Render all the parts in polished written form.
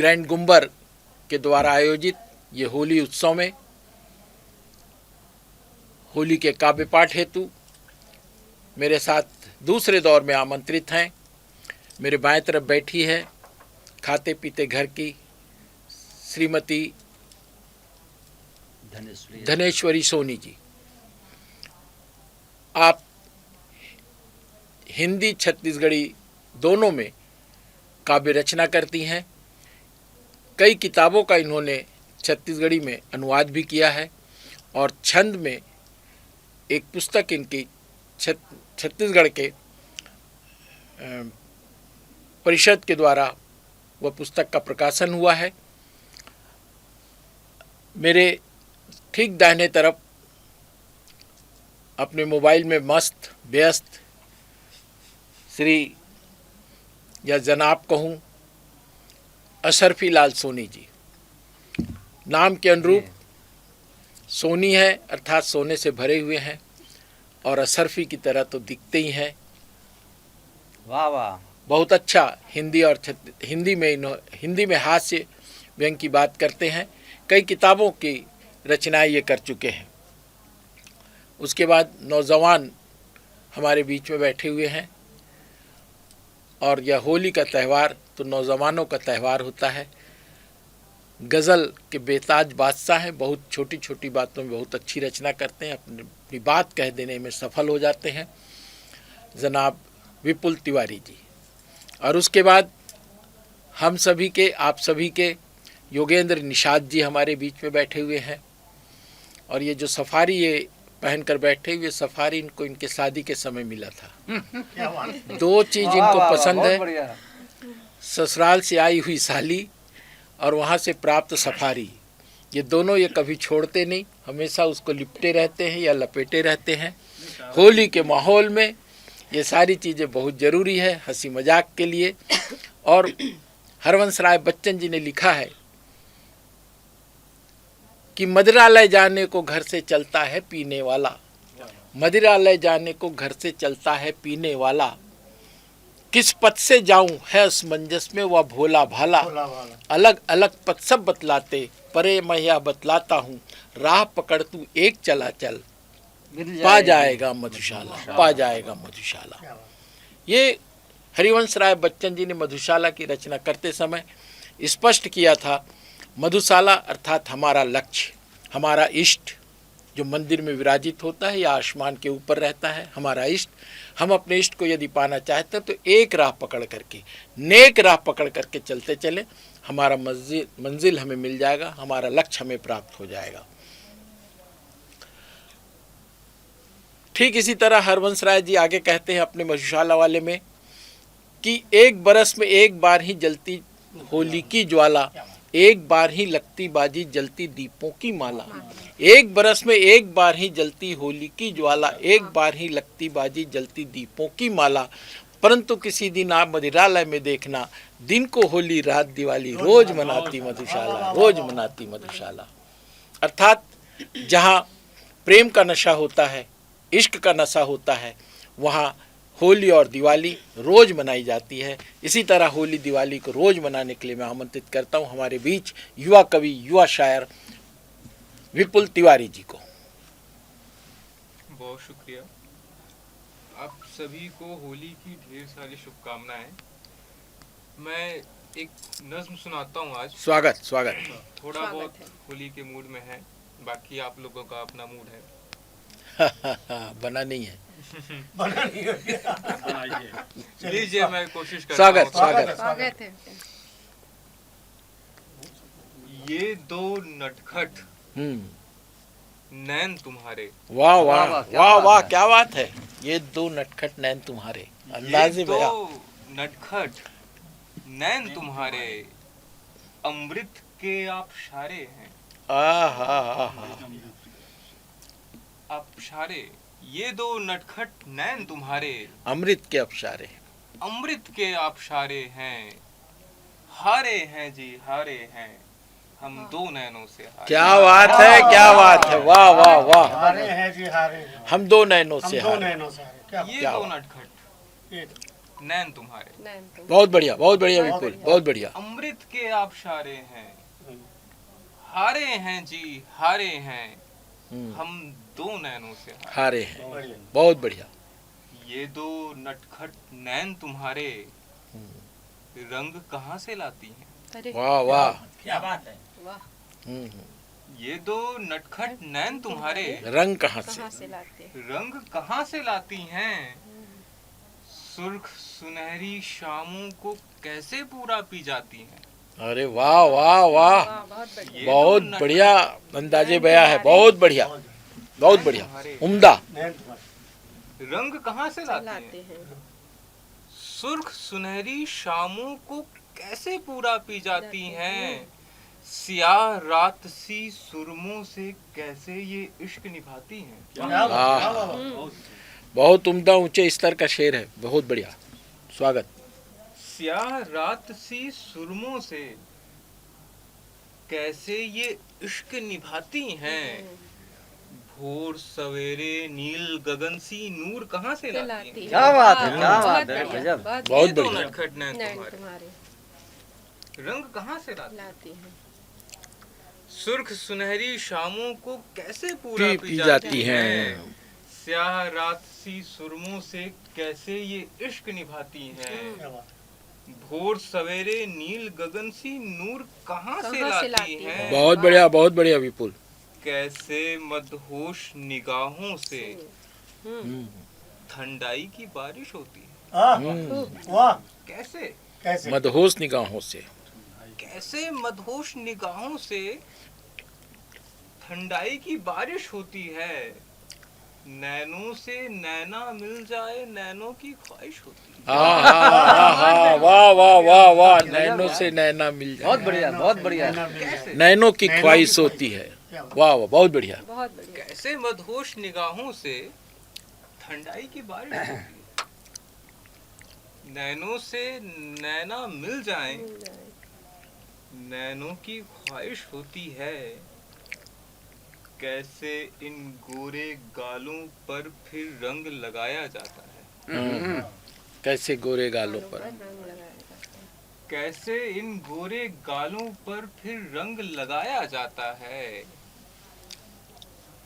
Grand Gumber के द्वारा आयोजित ये होली उत्सव में होली के काव्य पाठ हेतु मेरे साथ दूसरे दौर में आमंत्रित हैं। मेरे बाएं तरफ बैठी है खाते पीते घर की श्रीमती धनेश्वरी सोनी जी। आप हिंदी छत्तीसगढ़ी दोनों में काव्य रचना करती हैं। कई किताबों का इन्होंने छत्तीसगढ़ी में अनुवाद भी किया है और छंद में एक पुस्तक इनकी छत्तीसगढ़ के परिषद के द्वारा वह पुस्तक का प्रकाशन हुआ है। मेरे ठीक दाहिने तरफ अपने मोबाइल में मस्त व्यस्त श्री या जनाब कहूँ अशरफी लाल सोनी जी। नाम के अनुरूप सोनी है अर्थात सोने से भरे हुए हैं और अशरफी की तरह तो दिखते ही हैं। वाह वाह, बहुत अच्छा हिंदी में हास्य व्यंग की बात करते हैं। कई किताबों की रचनाएं ये कर चुके हैं। उसके बाद नौजवान हमारे बीच में बैठे हुए हैं और यह होली का त्यौहार तो नौजवानों का त्यौहार होता है। गज़ल के बेताज बादशाह हैं, बहुत छोटी छोटी बातों में बहुत अच्छी रचना करते हैं, अपनी बात कह देने में सफल हो जाते हैं, जनाब विपुल तिवारी जी। और उसके बाद हम सभी के आप सभी के योगेंद्र निषाद जी हमारे बीच में बैठे हुए हैं। और ये जो सफारी ये पहनकर बैठे हुए सफारी इनको इनके शादी के समय मिला था। दो चीज़ इनको पसंद है, ससुराल से आई हुई साली और वहाँ से प्राप्त सफारी। ये दोनों ये कभी छोड़ते नहीं, हमेशा उसको लिपटे रहते हैं या लपेटे रहते हैं। होली के माहौल में ये सारी चीज़ें बहुत ज़रूरी है हंसी मजाक के लिए। और हरवंश राय बच्चन जी ने लिखा है कि मदिरालय जाने को घर से चलता है पीने वाला, मदिरालय जाने को घर से चलता है पीने वाला, किस पथ से जाऊं है असमंजस में वह भोला भाला, अलग अलग पथ सब बतलाते परे मैं यह बतलाता हूँ, राह पकड़ तू एक चला चल पा जाएगा मधुशाला, पा जाएगा मधुशाला। ये हरिवंश राय बच्चन जी ने मधुशाला की रचना करते समय स्पष्ट किया था। मधुशाला अर्थात हमारा लक्ष्य, हमारा इष्ट जो मंदिर में विराजित होता है या आसमान के ऊपर रहता है, हमारा इष्ट। हम अपने इष्ट को यदि पाना चाहते हैं तो एक राह पकड़ करके, नेक राह पकड़ करके चलते चले, हमारा मंजिल हमें मिल जाएगा, हमारा लक्ष्य हमें प्राप्त हो जाएगा। ठीक इसी तरह हरवंश राय जी आगे कहते हैं अपने मधुशाला वाले में कि एक बरस में एक बार ही जलती होली की ज्वाला, एक बार ही लगती बाजी जलती दीपों की माला, एक बरस में एक बार ही जलती होली की ज्वाला, एक बार ही लगती बाजी जलती दीपों की माला, परंतु किसी दिन आप मदिरालय में देखना, दिन को होली रात दिवाली रोज मनाती मधुशाला, रोज मनाती मधुशाला। अर्थात जहाँ प्रेम का नशा होता है, इश्क का नशा होता है, वहाँ होली और दिवाली रोज़ मनाई जाती है। इसी तरह होली दिवाली को रोज़ मनाने के लिए मैं आमंत्रित करता हूँ हमारे बीच युवा कवि युवा शायर विपुल तिवारी जी को। बहुत शुक्रिया। आप सभी को होली की ढेर सारी शुभकामनाएं। मैं एक नज्म सुनाता हूँ आज। स्वागत स्वागत। थोड़ा बहुत होली के मूड में है, बाकी आप लोगों का अपना मूड है। बना नहीं है। लीजिए, मैं कोशिश करता स्वागत हूँ। स्वागत है। ये दो नटखट नैन तुम्हारे। वाह वाह वाह वाह, क्या बात है। ये दो नटखट नैन तुम्हारे, अंदाजे दो नटखट नैन तुम्हारे, अमृत के आप शारे हैं। अपशारे, ये दो नटखट नैन तुम्हारे, अमृत के अपशारे, अमृत के अपशारे हैं। हारे हैं जी, हारे हैं हम दो नैनों से हारे। क्या बात है, क्या बात है, वाह वाह वाह। हारे हैं जी, हारे हैं हम दो नैनों से हारे। ये दो नटखट नैन तुम्हारे, बहुत बढ़िया विपुल, बहुत बढ़िया। अमृत के आबशारे हैं, हारे हैं जी हारे हैं, हम दो नैनों से हारे हैं, बहुत बढ़िया। ये दो नटखट नैन तुम्हारे, रंग कहाँ से लाती हैं? वाह वाह, क्या बात है। ये दो नटखट नैन तुम्हारे, रंग कहाँ से लाते? रंग कहाँ से लाती हैं? सुर्ख सुनहरी शामों को कैसे पूरा पी जाती हैं? अरे वाह वाह वाह, ये बहुत दो बढ़िया अंदाजे बया है, बहुत बढ़िया, बहुत बढ़िया, उम्दा। रंग कहाँ से लाती हैं? सुर्ख सुनहरी शामों को कैसे पूरा पी जाती हैं? सियाह रात सी सुरमों से कैसे ये इश्क निभाती हैं? बहुत उम्दा, ऊंचे स्तर का शेर है, बहुत बढ़िया, स्वागत। सियाह रात सी सुरमों से कैसे ये इश्क निभाती हैं? भोर सवेरे नील गगन सी नूर कहाँ से लाती हैं? क्या बात है, क्या बात है, गजब। बहुत ये दो बढ़िया। नटखट नैन तुम्हारे, रंग कहाँ से लाती हैं? सुर्ख सुनहरी शामों को कैसे पूरा पी जाती हैं? स्याह रात सी सुरमों से कैसे ये इश्क निभाती हैं? भोर सवेरे नील गगन सी नूर कहाँ से लाती हैं? बहुत बढ़िया विपुल। कैसे मदहोश निगाहों से ठंडाई की बारिश होती है? वाह, कैसे मदहोश निगाहों से, कैसे मदहोश निगाहों से ठंडाई की बारिश होती है? नैनों से नैना मिल जाए नैनों की ख्वाहिश होती है। वाह वाह वाह वाह, नैनों से नैना मिल जाए, बहुत बढ़िया, बहुत बढ़िया। कैसे नैनों की ख्वाहिश होती है। वाह वाह, बहुत बढ़िया। कैसे मदहोश निगाहों से ठंडाई की बारिश होती है? नैनों से नैना मिल जाए नैनों की ख्वाहिश होती है। कैसे इन गोरे गालों पर फिर रंग लगाया जाता है? कैसे गोरे गालों पर, कैसे इन गोरे गालों पर फिर रंग लगाया जाता है?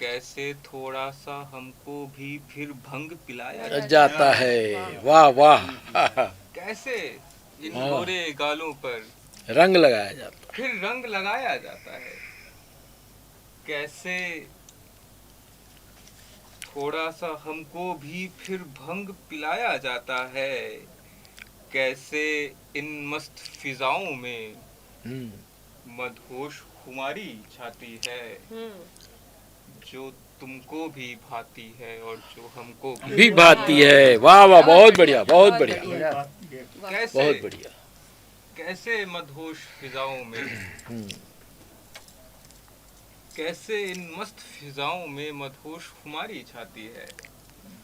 कैसे थोड़ा सा हमको भी फिर भंग पिलाया जाता है। वाह वाह, कैसे इन गोरे गालों पर रंग लगाया जाता फिर रंग लगाया जाता है? कैसे थोड़ा सा हमको भी फिर भंग पिलाया जाता है? कैसे इन मस्त फिजाओं में मदहोश खुमारी छाती है, जो तुमको भी भाती है और जो हमको भी भाती है। वाह वाह, बहुत बढ़िया, बहुत बढ़िया, कैसे बहुत बढ़िया। कैसे मदहोश फिजाओं में कैसे इन मस्त फिजाओं में मदहोश खुमारी छाती है,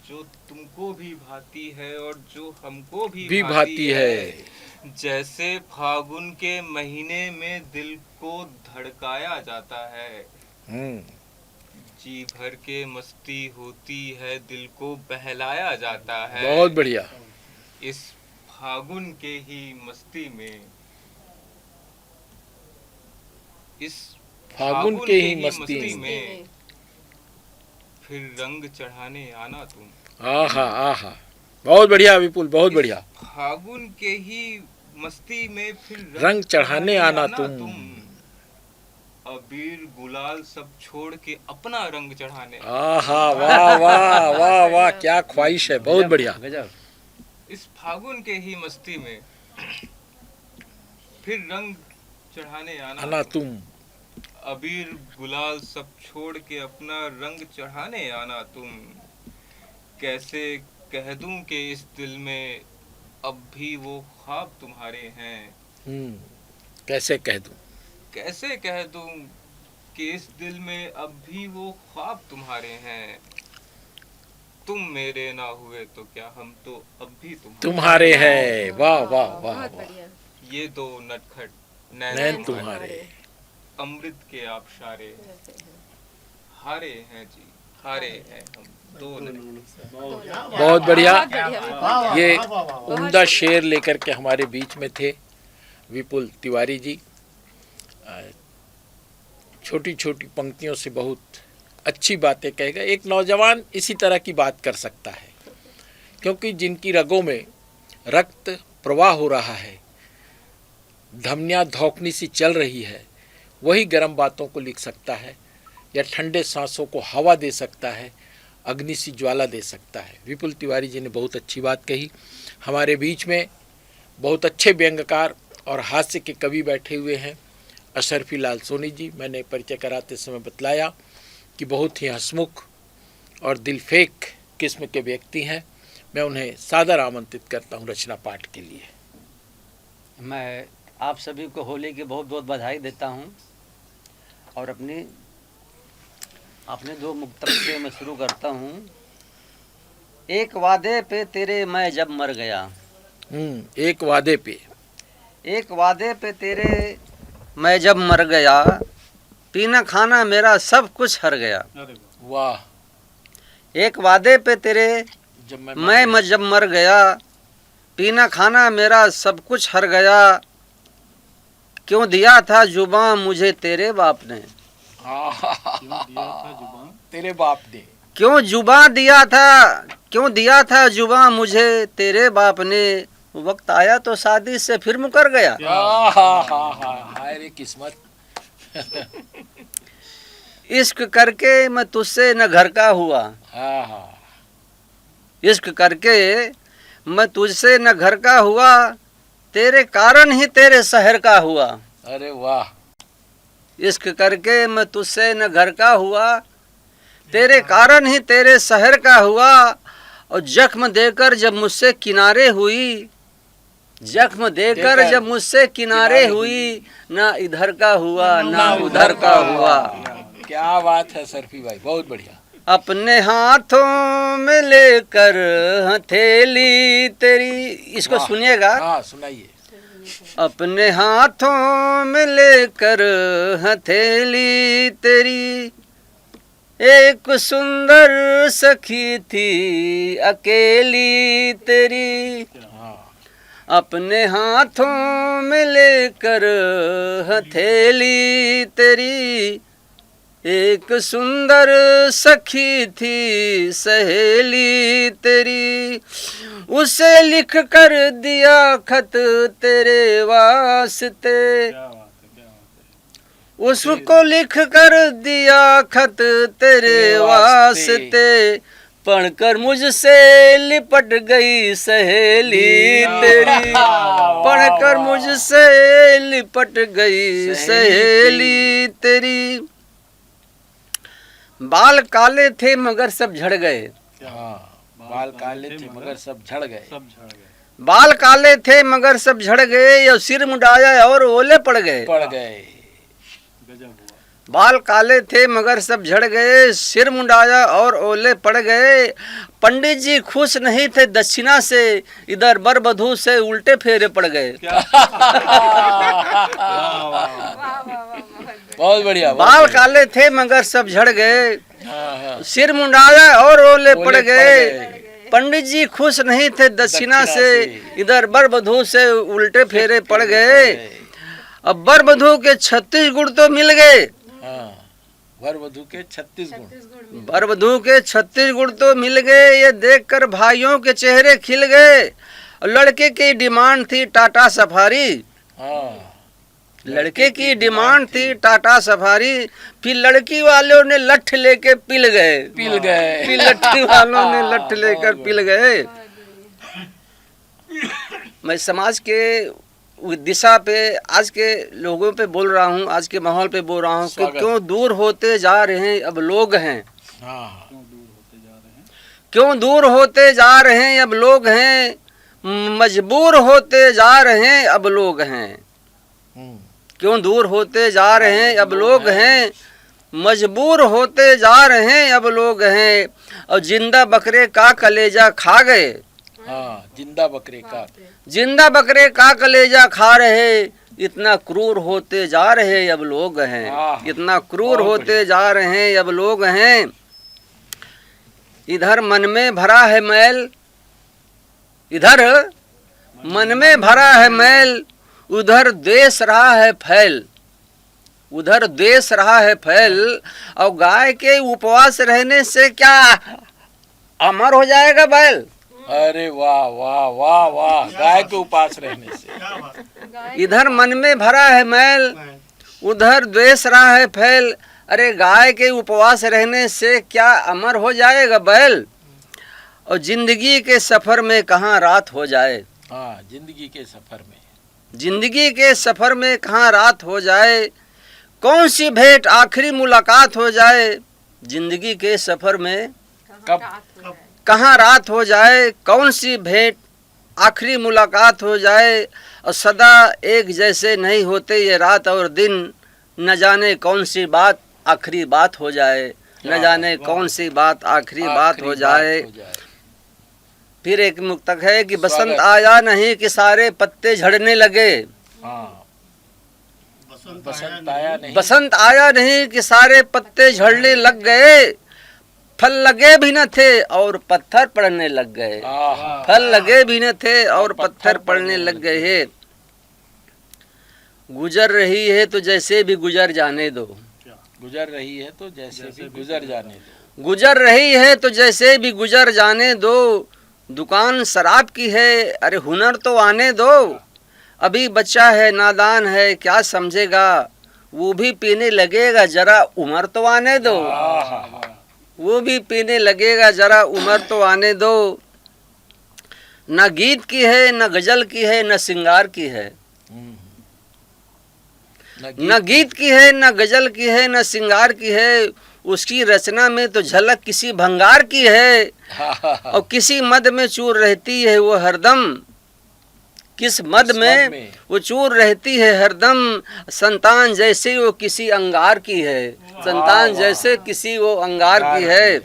जो तुमको भी भाती है और जो हमको भी भाती है। जैसे फागुन के महीने में दिल को धड़काया जाता है, जी भर के मस्ती होती है दिल को बहलाया जाता है। बहुत बढ़िया। इस फागुन के ही मस्ती में, इस फागुन के ही मस्ती में फिर रंग चढ़ाने आना तुम। आहा आहा, बहुत बढ़िया विपुल, बहुत बढ़िया। फागुन के ही मस्ती में फिर रंग चढ़ाने आना तुम। अबीर गुलाल सब छोड़ के अपना रंग चढ़ाने। आहा, वाह वाह वाह वाह, क्या ख्वाहिश है, बहुत बढ़िया। गजब। इस फागुन के ही मस्ती में फिर रंग चढ़ाने आना तुम। अबीर गुलाल सब छोड़ के अपना रंग चढ़ाने आना तुम। कैसे कह दूं कि इस दिल में अब भी वो ख्वाब तुम्हारे हैं। कैसे कह दूं, कैसे कह दूं कि इस दिल में अब भी वो ख्वाब तुम्हारे हैं। तुम मेरे ना हुए तो क्या, हम तो अब भी तुम्हारे हैं। वाह वाह वाह, ये दो नटखट नैन तुम्हारे, अमृत के आबशारे, हारे हैं जी हारे हैं हम दो नहीं। बहुत बढ़िया। ये उम्दा शेर लेकर के हमारे बीच में थे विपुल तिवारी जी। छोटी छोटी पंक्तियों से बहुत अच्छी बातें कह गए। एक नौजवान इसी तरह की बात कर सकता है, क्योंकि जिनकी रगों में रक्त प्रवाह हो रहा है, धमनियाँ धौकनी सी चल रही है, वही गर्म बातों को लिख सकता है या ठंडे सांसों को हवा दे सकता है, अग्नि सी ज्वाला दे सकता है। विपुल तिवारी जी ने बहुत अच्छी बात कही। हमारे बीच में बहुत अच्छे व्यंग्यकार और हास्य के कवि बैठे हुए हैं, अशरफी लाल सोनी जी। मैंने परिचय कराते समय बतलाया कि बहुत ही हंसमुख और दिलफेक किस्म के व्यक्ति हैं। मैं उन्हें सादर आमंत्रित करता हूं रचना पाठ के लिए। मैं आप सभी को होली की बहुत बहुत बधाई देता हूं और अपने दो मुक्तक से मैं शुरू करता हूं। एक वादे पे तेरे मैं जब मर गया। एक वादे पे तेरे मैं जब मर गया, पीना खाना मेरा सब कुछ हर गया। वाह। एक वादे पे तेरे मैं जब मर गया, पीना खाना मेरा सब कुछ हर गया। क्यों दिया था जुबान मुझे तेरे बाप ने। तेरे बाप ने क्यों दिया था जुबान मुझे तेरे बाप ने। वक्त आया तो शादी से फिर मुकर गया। हाय रे किस्मत। इश्क करके मैं तुझसे न घर का हुआ। इश्क करके मैं तुझसे न घर का हुआ, तेरे कारण ही तेरे शहर का हुआ। अरे वाह। इश्क करके मैं तुझसे न घर का हुआ, तेरे कारण ही तेरे शहर का हुआ। और जख्म देकर जब मुझसे किनारे हुई, जख्म देकर जब मुझसे किनारे हुई, ना इधर का हुआ ना उधर का हुआ। क्या बात है सरफी भाई, बहुत बढ़िया। अपने हाथों में लेकर हथेली तेरी, इसको सुनिएगा। हाँ सुनाइए। अपने हाथों में लेकर हथेली तेरी, एक सुंदर सखी थी अकेली तेरी। अपने हाथों में लेकर हथेली तेरी, एक सुंदर सखी थी सहेली तेरी। उसे लिख कर दिया खत तेरे वास्ते, उसको लिख कर दिया खत तेरे वास्ते। पढ़कर मुझसे लिपट गई सहेली तेरी, पढ़कर मुझसे लिपट गई सहेली तेरी। बाल काले थे मगर सब झड़ गए। बाल काले थे मगर सब झड़ गए। बाल काले थे मगर सब झड़ गए, और सिर मुंडाया और ओले पड़ गए। बाल काले थे मगर सब झड़ गए, सिर मुंडाया और ओले पड़ गए। पंडित जी खुश नहीं थे दक्षिणा से, इधर बर वधू से उल्टे फेरे पड़ गए। बहुत बढ़िया। बाल काले थे मगर सब झड़ गए, सिर मुंडाया और ओले पड़ गए। पंडित जी खुश नहीं थे दक्षिणा से, इधर बर वधू से उल्टे फेरे पड़ गए। अब बर वधू के 36 गुण तो मिल गए। वर वधू के 36 गुण। वर वधू के 36 गुण तो मिल गए, ये देखकर भाइयों के चेहरे खिल गए। लड़के की डिमांड थी टाटा सफारी। लड़के की डिमांड थी टाटा सफारी। फिर लड़की वालों ने लठ लेके पिल गए। फिर लड़की वालों ने लठ लेकर पिल गए। मैं समाज के दिशा पे, आज के लोगों पे बोल रहा हूँ, आज के माहौल पे बोल रहा हूँ कि क्यों दूर होते जा रहे हैं अब लोग हैं। क्यों दूर होते जा रहे हैं अब लोग हैं, मजबूर होते जा रहे हैं अब लोग हैं। क्यों दूर होते जा रहे हैं अब लोग हैं, मजबूर होते जा रहे हैं अब लोग हैं। और जिंदा बकरे का कलेजा खा गए। जिंदा बकरे का कलेजा खा रहे, इतना क्रूर होते जा रहे अब लोग हैं। इतना क्रूर होते जा रहे हैं अब लोग हैं। इधर मन में भरा है मैल, इधर मन में भरा है मैल, उधर द्वेष रहा है फैल, उधर द्वेष रहा है फैल। और गाय के उपवास रहने से क्या अमर हो जाएगा बैल? अरे वाह वाह वाह वाह, गाय के उपास रहने से। इधर मन में भरा है मैल, उधर द्वेष रहा है फैल। अरे गाय के उपवास रहने से क्या अमर हो जाएगा बैल? और जिंदगी के सफर में कहाँ रात हो जाए, हाँ, जिंदगी के सफर में, जिंदगी के सफर में कहाँ रात हो जाए, कौन सी भेंट आखिरी मुलाकात हो जाए, जिंदगी के सफर में कब कहाँ रात हो जाए, कौन सी भेंट आखिरी मुलाकात हो जाए। और सदा एक जैसे नहीं होते ये रात और दिन, न जाने कौन सी बात आखिरी बात हो जाए, न जाने कौन सी बात आखिरी बात हो जाए। फिर एक मुक्तक है कि बसंत आया नहीं कि सारे पत्ते झड़ने लगे, हाँ, बसंत आया नहीं, बसंत आया नहीं कि सारे पत्ते झड़ने लग गए, फल लगे भी न थे और पत्थर पड़ने लग गए, फल लगे भी न थे और पत्थर पड़ने लग गए। गुजर रही है तो जैसे भी गुजर जाने दो, गुजर रही है तो जैसे भी गुजर जाने दो, गुजर रही है तो जैसे भी गुजर जाने दो। दुकान शराब की है, अरे हुनर तो आने दो, अभी बच्चा है नादान है क्या समझेगा, वो भी पीने लगेगा जरा उम्र तो आने दो, वो भी पीने लगेगा जरा उम्र तो आने दो। न गीत की है न गजल की है न सिंगार की है, न गीत की है न गजल की है न सिंगार की है, उसकी रचना में तो झलक किसी भंगार की है। और किसी मद में चूर रहती है वो हरदम, किस मद में वो चूर रहती है हरदम, संतान जैसे वो किसी अंगार की है, संतान जैसे किसी वो अंगार की है।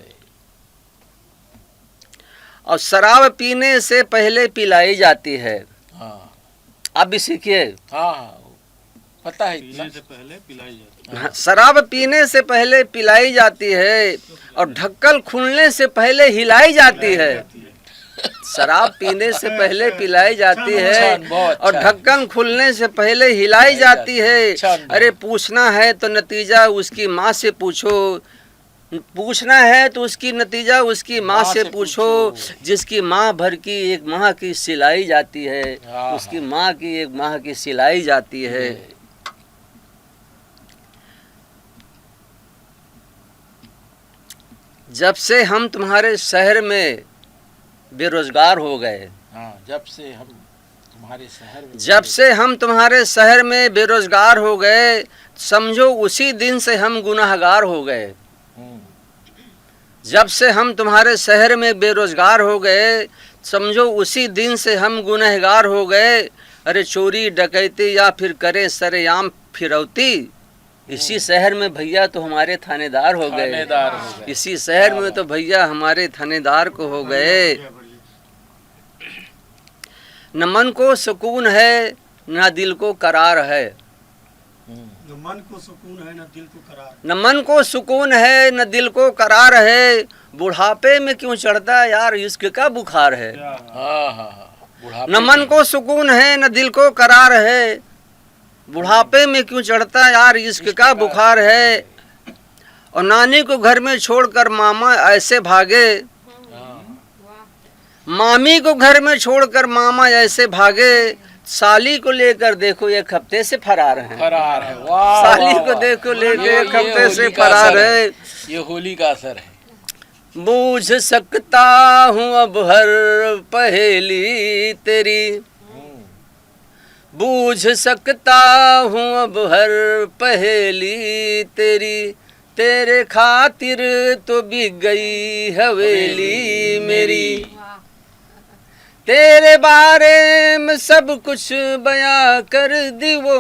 और शराब पीने से पहले पिलाई जाती है, आप भी सीखिए, पता है, से पहले पिलाई जाती है। शराब पीने से पहले पिलाई जाती है और ढक्कन खुलने से पहले हिलाई जाती है, शराब पीने से पहले पिलाई जाती है और ढक्कन खुलने से पहले हिलाई जाती है। अरे पूछना है तो नतीजा उसकी माँ से पूछो, पूछना है तो उसकी नतीजा उसकी माँ से पूछो, जिसकी माँ भर की एक माह की सिलाई जाती है, उसकी माँ की एक माह की सिलाई जाती है। जब से हम तुम्हारे शहर में बेरोजगार हो गए, जब से हम तुम्हारे शहर में, जब से हम तुम्हारे शहर में बेरोजगार हो गए, समझो उसी दिन से हम गुनाहगार हो गए। जब से हम तुम्हारे शहर में बेरोजगार हो गए, समझो उसी दिन से हम गुनहगार हो गए। अरे चोरी डकैती या फिर करें सरेआम फिरौती, इसी शहर में भैया तो हमारे थानेदार हो गए, इसी शहर में तो भैया हमारे थानेदार को हो गए। न मन को सुकून है न दिल को करार है, न मन को सुकून है न दिल को करार, न मन को सुकून है न दिल को करार है। बुढ़ापे में क्यों चढ़ता यार इश्क का बुखार है, न मन को सुकून है न दिल को करार है, बुढ़ापे में क्यों चढ़ता यार इश्क का बुखार है। और नानी को घर में छोड़कर मामा ऐसे भागे, मामी को घर में छोड़कर मामा ऐसे भागे, साली को लेकर देखो एक हफ्ते से फरार है, फरार है, वाह, साली को देखो लेकर एक हफ्ते से फरार है। ये होली का असर है। बूझ सकता हूँ अब हर पहेली तेरी, बूझ सकता हूँ अब हर पहेली तेरी, तेरे खातिर तो बिक गई हवेली मेरी, तेरे बारे में सब कुछ बयां कर दी वो,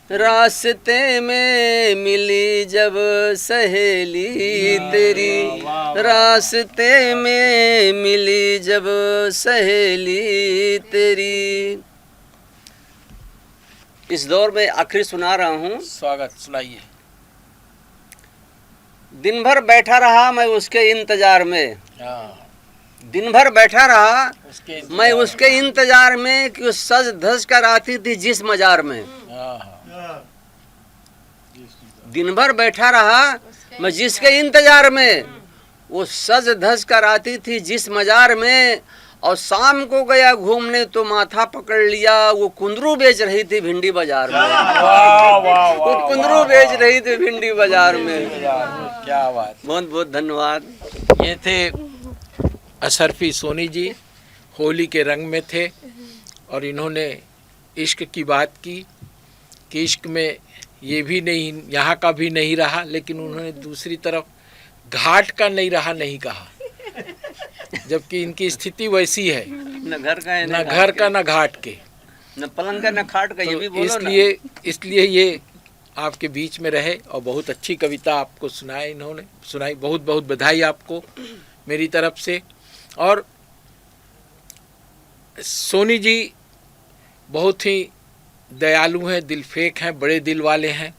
रास्ते में मिली जब सहेली तेरी, रास्ते में मिली जब सहेली तेरी। इस दौर में आखिरी सुना रहा हूँ। स्वागत, सुनाइए। दिन भर बैठा रहा मैं उसके इंतजार में, हाँ, दिन भर बैठा रहा उसके मैं उसके इंतजार में कि उस सज धज कर आती थी जिस मजार में। हाँ, हाँ, दिन भर बैठा रहा मैं जिसके इंतजार में, वो सज धज कर आती थी जिस मजार में। और शाम को गया घूमने तो माथा पकड़ लिया, वो कुंदरू बेच रही थी भिंडी बाजार में। वाह, वाह, वो वाह, कुंदरू बेच रही थी भिंडी बाजार में। क्या बात। बहुत बहुत धन्यवाद। ये थे अशरफी सोनी जी, होली के रंग में थे और इन्होंने इश्क की बात की कि इश्क में ये भी नहीं, यहाँ का भी नहीं रहा, लेकिन उन्होंने दूसरी तरफ घाट का नहीं रहा नहीं कहा, जबकि इनकी स्थिति वैसी है, न घर का है न घर का न घाट के, न पलंग का न खाट का, ये भी बोलो ना। इसलिए ये आपके बीच में रहे और बहुत अच्छी कविता आपको सुनाई, इन्होंने सुनाई। बहुत बहुत बधाई आपको मेरी तरफ से। और सोनी जी बहुत ही दयालु हैं, दिल फेंक हैं, बड़े दिल वाले हैं।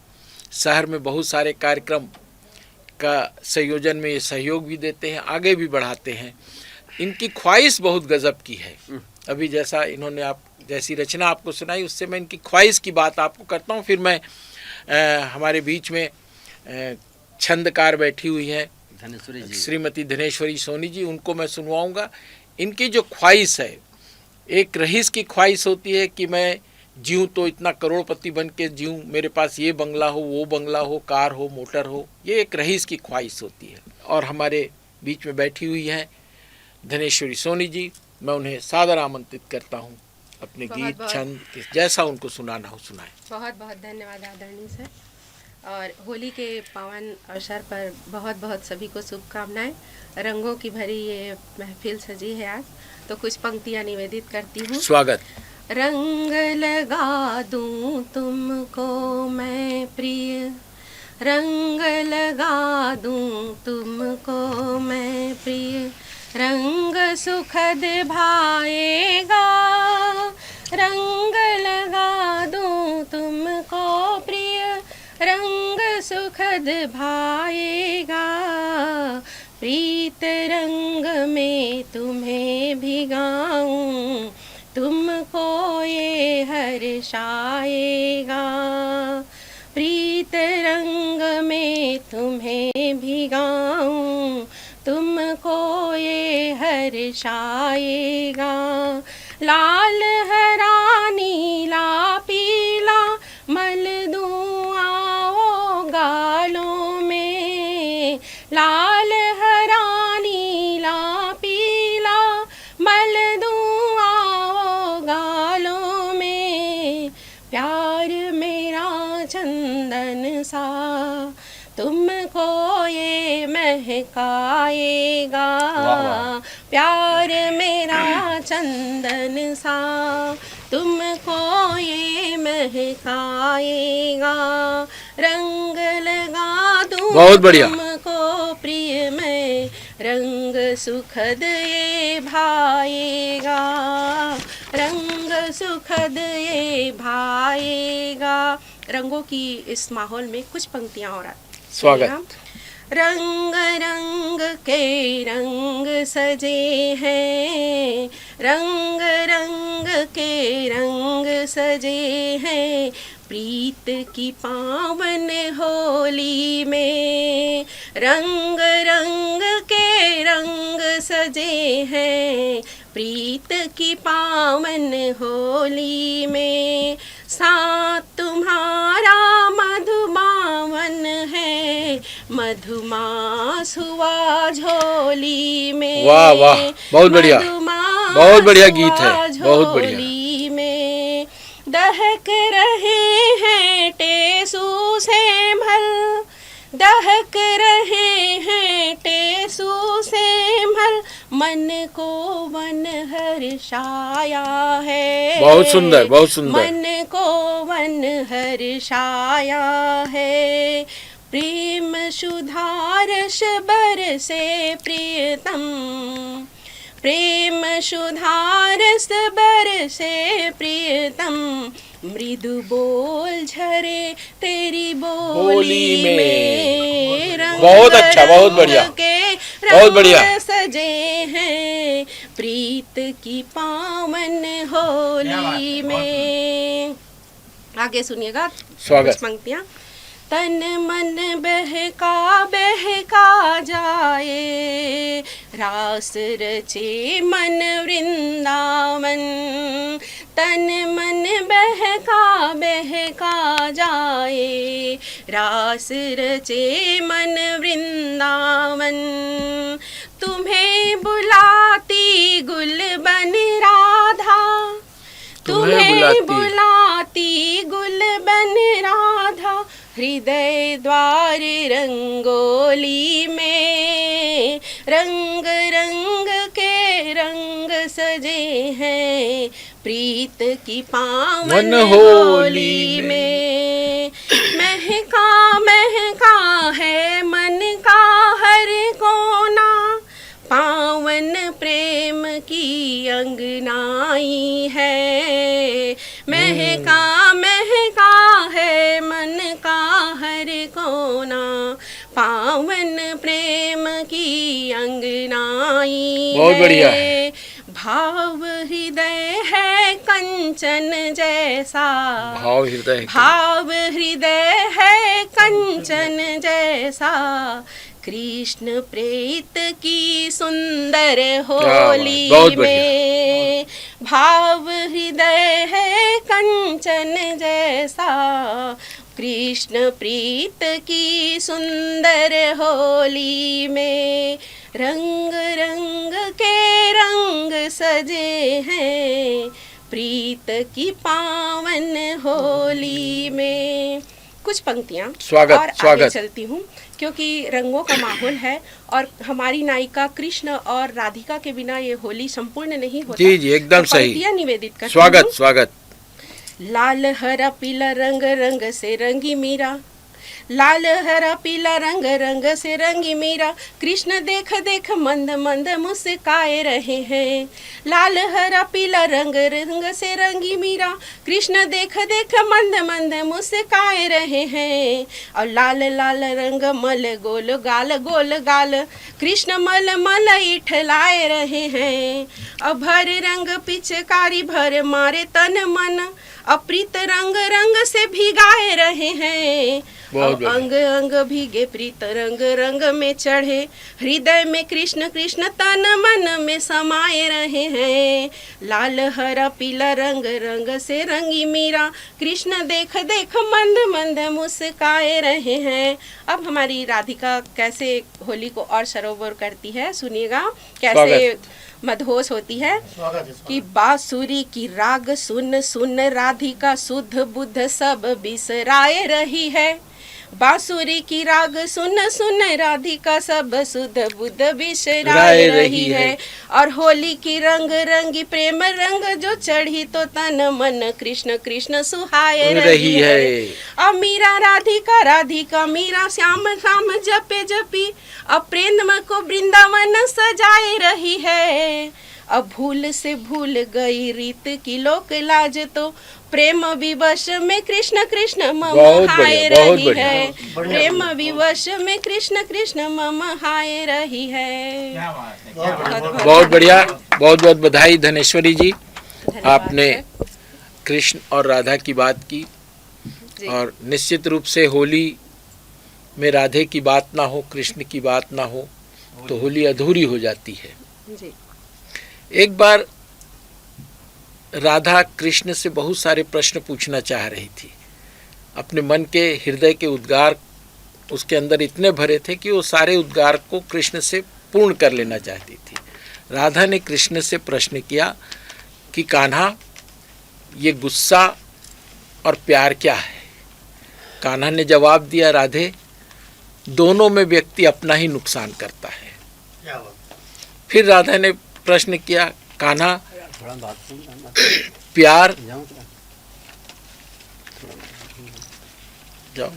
शहर में बहुत सारे कार्यक्रम का संयोजन में ये सहयोग भी देते हैं, आगे भी बढ़ाते हैं। इनकी ख्वाहिश बहुत गजब की है। अभी जैसा इन्होंने आप जैसी रचना आपको सुनाई, उससे मैं इनकी ख्वाहिश की बात आपको करता हूँ। फिर मैं हमारे बीच में छंदकार बैठी हुई हैं श्रीमती धनेश्वरी सोनी जी, उनको मैं सुनवाऊंगा। इनकी जो ख्वाहिश है, एक रईस की ख्वाहिश होती है कि मैं जीऊँ तो इतना करोड़पति बन के जीऊँ, मेरे पास ये बंगला हो, वो बंगला हो, कार हो, मोटर हो, ये एक रईस की ख्वाहिश होती है। और हमारे बीच में बैठी हुई हैं धनेश्वरी सोनी जी, मैं उन्हें सादर आमंत्रित करता हूँ अपने गीत छंद जैसा उनको सुनाना हो सुनाए। बहुत बहुत धन्यवाद आदरणीय सर। और होली के पावन अवसर पर बहुत बहुत सभी को शुभकामनाएं। रंगों की भरी ये महफिल सजी है आज, तो कुछ पंक्तियां निवेदित करती हूँ। स्वागत। रंग लगा दूं तुमको मैं प्रिय, रंग लगा दूं तुमको मैं प्रिय, रंग सुखद भाएगा, रंग लगा दूं तुमको प्रिय, रंग सुखद भाएगा, प्रीत रंग में तुम्हें भिगाऊं, तुमको ये हर्षाएगा, प्रीत रंग में तुम्हें भिगाऊं, तुमको ये हर्षाएगा, लाल हरा नीला पीला मल दूं आओ गालों में, लाल हरा नीला पीला मल दूं आओ गालों में, प्यार मेरा चंदन सा तुमको ये महकाएगा, प्यार मेरा चंदन सा तुमको ये महकाएगा, रंग लगा दूं बहुत बढ़िया। तुमको प्रिय मैं, रंग सुखद ये भाएगा, रंग सुखद ये भाएगा। रंगों की इस माहौल में कुछ पंक्तियां और स्वागत। रंग रंग के रंग सजे हैं, रंग रंग के रंग सजे हैं, प्रीत की पावन होली में, रंग रंग के रंग सजे हैं, प्रीत की पावन होली में, साथ तुम्हारा मधुमावन है, मधुमास हुआ झोली में। वाह वाह, बहुत बढ़िया, बहुत बढ़िया गीत है, बहुत बढ़िया। झोली में दहक रहे हैं टेसू से भल, दहक रहे हैं टेसू से भल, मन को वन हर्षाया है, बहुत सुंदर, बहुत सुंदर, मन को वन हर्षाया है, प्रेम सुधारस बरसे प्रियतम, प्रेम सुधारस बरसे प्रियतम, मृदु बोल झरे तेरी बोली बोली में। में, रंग बहुत अच्छा, बहुत बढ़िया, रंग के बहुत बढ़िया। रंग सजे हैं प्रीत की पावन होली में। आगे सुनिएगा स्वागत। कुछ पंक्तियां। तन मन बहका जाए, रास रचे मन वृंदावन। तन मन बहका जाए, रास रचे मन वृंदावन। तुम्हें बुलाती गुलबन राधा, तुम्हें बुलाती गुलबन राधा, हृदय द्वार रंगोली में। रंग रंग के रंग सजे हैं प्रीत की पावन होली में। महका है मन का हर कोना, पावन प्रेम की अंगनाई है। महका है मन का हर कोना, पावन प्रेम की अंगनाई बहुत बढ़िया है। भाव हृदय है कंचन जैसा, भाव हृदय, भाव हृदय है कंचन जैसा, कृष्ण प्रीत की सुंदर होली में। भाव हृदय है कंचन जैसा, कृष्ण प्रीत की सुंदर होली में। रंग रंग के रंग सजे हैं प्रीत की पावन होली में। कुछ पंक्तियाँ स्वागत, और स्वागत। आगे चलती हूँ क्योंकि रंगों का माहौल है और हमारी नायिका कृष्ण और राधिका के बिना ये होली संपूर्ण नहीं होता। जी जी, एकदम तो सही। पंक्तियाँ निवेदित करती स्वागत, हूँ। स्वागत। लाल हरा पीला रंग रंग से रंगी मीरा, लाल हरा पीला रंग रंग से रंगी मीरा, कृष्ण देख देख मंद मंद मुस्काए रहे हैं। लाल हरा पीला रंग रंग से रंगी मीरा, कृष्ण देख देख मंद मंद मुस्काए रहे हैं। और लाल लाल रंग मल गोल गाल, कृष्ण मल मल इठलाए रहे हैं। अब भर रंग पिचकारी भर मारे तन मन, अप्रीत रंग रंग से भिगाए रहे हैं। बहुत अंग अंग भीगे प्रीत रंग रंग में चढ़े, हृदय में कृष्ण कृष्ण तन मन में समाये रहे हैं। लाल हरा पीला रंग रंग से रंगी मीरा, कृष्ण देख देख मंद मंद मुस्काए रहे हैं। अब हमारी राधिका कैसे होली को और सरोवर करती है, सुनिएगा कैसे मदहोश होती है। कि बांसुरी की राग सुन सुन राधिका शुद्ध बुद्ध सब बिसराए रही है। बांसुरी की राग सुन सुन राधिका सब शुद्ध बुद्ध बिसराए रही है। और होली की रंग रंगी प्रेम रंग जो चढ़ी तो तन मन कृष्ण कृष्ण सुहाए रही है। अब मीरा राधिका राधिका मीरा श्याम श्याम जपे जपी, अब प्रेम को वृंदावन सजाए रही है। अब भूल से भूल गई रीत की लोक लाज, तो प्रेम विवश में कृष्ण कृष्ण मम हाय रही है। प्रेम विवश में कृष्ण कृष्ण मम हाय रही है। बहुत बढ़िया, बहुत बहुत बधाई धनेश्वरी जी। आपने कृष्ण और राधा की बात की, और निश्चित रूप से होली में राधे की बात ना हो, कृष्ण की बात ना हो तो होली अधूरी हो जाती है। जी। एक बार राधा कृष्ण से बहुत सारे प्रश्न पूछना चाह रही थी। अपने मन के हृदय के उद्गार उसके अंदर इतने भरे थे कि वो सारे उद्गार को कृष्ण से पूर्ण कर लेना चाहती थी। राधा ने कृष्ण से प्रश्न किया कि कान्हा, ये गुस्सा और प्यार क्या है? कान्हा ने जवाब दिया, राधे, दोनों में व्यक्ति अपना ही नुकसान करता है। फिर राधा ने प्रश्न किया, कान्हा, प्यार जाओ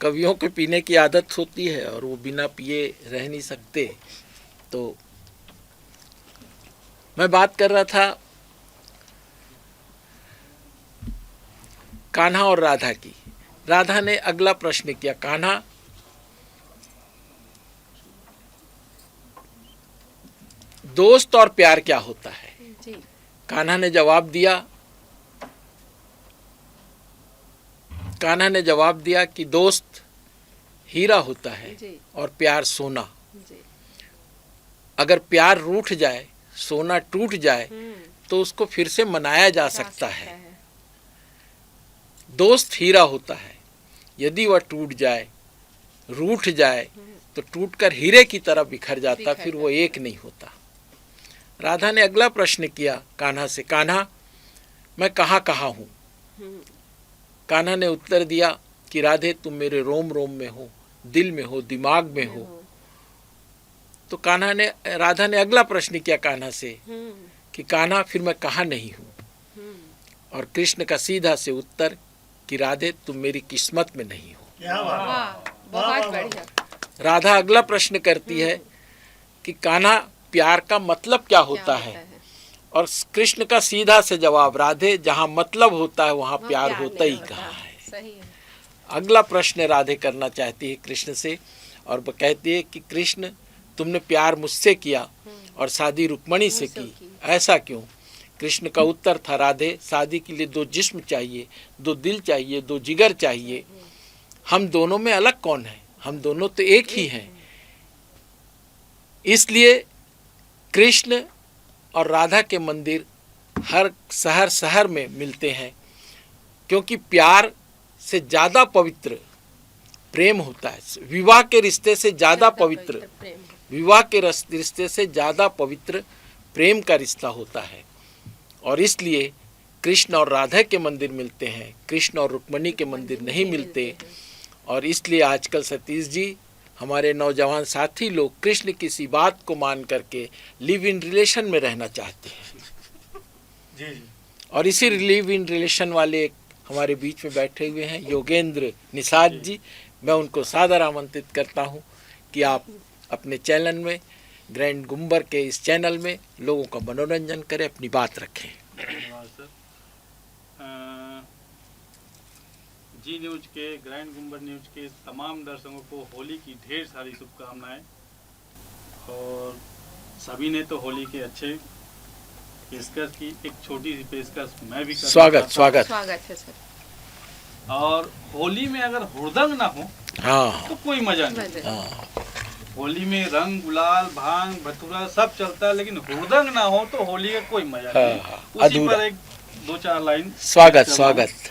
कवियों के पीने की आदत होती है और वो बिना पिए रह नहीं सकते। तो मैं बात कर रहा था कान्हा और राधा की। राधा ने अगला प्रश्न किया, कान्हा दोस्त और प्यार क्या होता है? जी। कान्हा ने जवाब दिया, कान्हा ने जवाब दिया कि दोस्त हीरा होता है जी। और प्यार सोना। जी। अगर प्यार रूठ जाए, सोना टूट जाए, तो उसको फिर से मनाया जा सकता है। दोस्त हीरा होता है, यदि वह टूट जाए, रूठ जाए, तो टूटकर हीरे की तरह बिखर जाता, फिर वो एक नहीं होता। राधा ने अगला प्रश्न किया कान्हा से, कान्हा मैं कहाँ कहाँ हूँ? कान्हा ने उत्तर दिया कि राधे तुम मेरे रोम रोम में हो, दिल में हो, दिमाग में हो। तो राधा ने अगला प्रश्न किया कान्हा से कि कान्हा फिर मैं कहाँ नहीं हूँ? और कृष्ण का सीधा से उत्तर कि राधे तुम मेरी किस्मत में नहीं हो। बहुत बढ़िया। राधा अगला प्रश्न करती है कि कान्हा प्यार का मतलब क्या होता है? और कृष्ण का सीधा से जवाब, राधे जहाँ मतलब होता है वहाँ प्यार होता ही कहाँ है। सही है। अगला प्रश्न राधे करना चाहती है कृष्ण से और वो कहती है कि कृष्ण तुमने प्यार मुझसे किया और शादी रुक्मणी से की, ऐसा क्यों? कृष्ण का उत्तर था, राधे शादी के लिए दो जिस्म चाहिए, दो दिल चाहिए, दो जिगर चाहिए। हम दोनों में अलग कौन है? हम दोनों तो एक ही हैं। इसलिए कृष्ण और राधा के मंदिर हर शहर में मिलते हैं, क्योंकि प्यार से ज़्यादा पवित्र प्रेम होता है। विवाह के रिश्ते से ज़्यादा पवित्र, विवाह के रिश्ते से ज़्यादा पवित्र प्रेम का रिश्ता होता है। और इसलिए कृष्ण और राधा के मंदिर मिलते हैं, कृष्ण और रुक्मणी के मंदिर नहीं मिलते। और इसलिए आजकल सतीश जी, हमारे नौजवान साथी लोग कृष्ण किसी बात को मान करके लिव इन रिलेशन में रहना चाहते हैं। जी। और इसी लिव इन रिलेशन वाले हमारे बीच में बैठे हुए हैं योगेंद्र निषाद जी। मैं उनको सादर आमंत्रित करता हूं कि आप अपने चैनल में, ग्रैंड गुम्बर के इस चैनल में लोगों का मनोरंजन करें, अपनी बात रखें। धन्यवाद सर। जी न्यूज के, ग्रैंड गुम्बर न्यूज के तमाम दर्शकों को होली की ढेर सारी शुभकामनाएं। और सभी ने तो होली के अच्छे पेशकश की, एक छोटी सी पेशकश मैं भी करना स्वागत चाहता हूं। स्वागत है सर। और होली में अगर हुड़दंग ना हो हाँ तो कोई मजा नहीं। हाँ, होली में रंग गुलाल भांग भतूरा सब चलता है, लेकिन हुड़दंग ना हो तो होली का कोई मजा नहीं। हाँ, उसी अधूरा। पर एक दो चार लाइन स्वागत चलाऊं। स्वागत।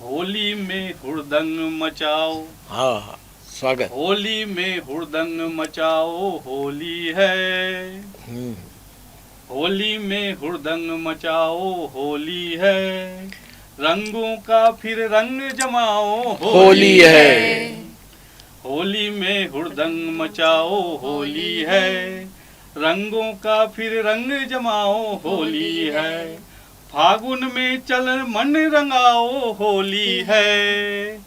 होली में हुड़दंग मचाओ, हाँ हाँ, स्वागत। होली में हुड़दंग मचाओ, होली है। हम्म, होली में हुड़दंग मचाओ, होली है। रंगों का फिर रंग जमाओ, होली है। होली में हुड़दंग मचाओ, होली है। रंगों का फिर रंग जमाओ, होली है। फागुन में चल मन रंगाओ, होली है।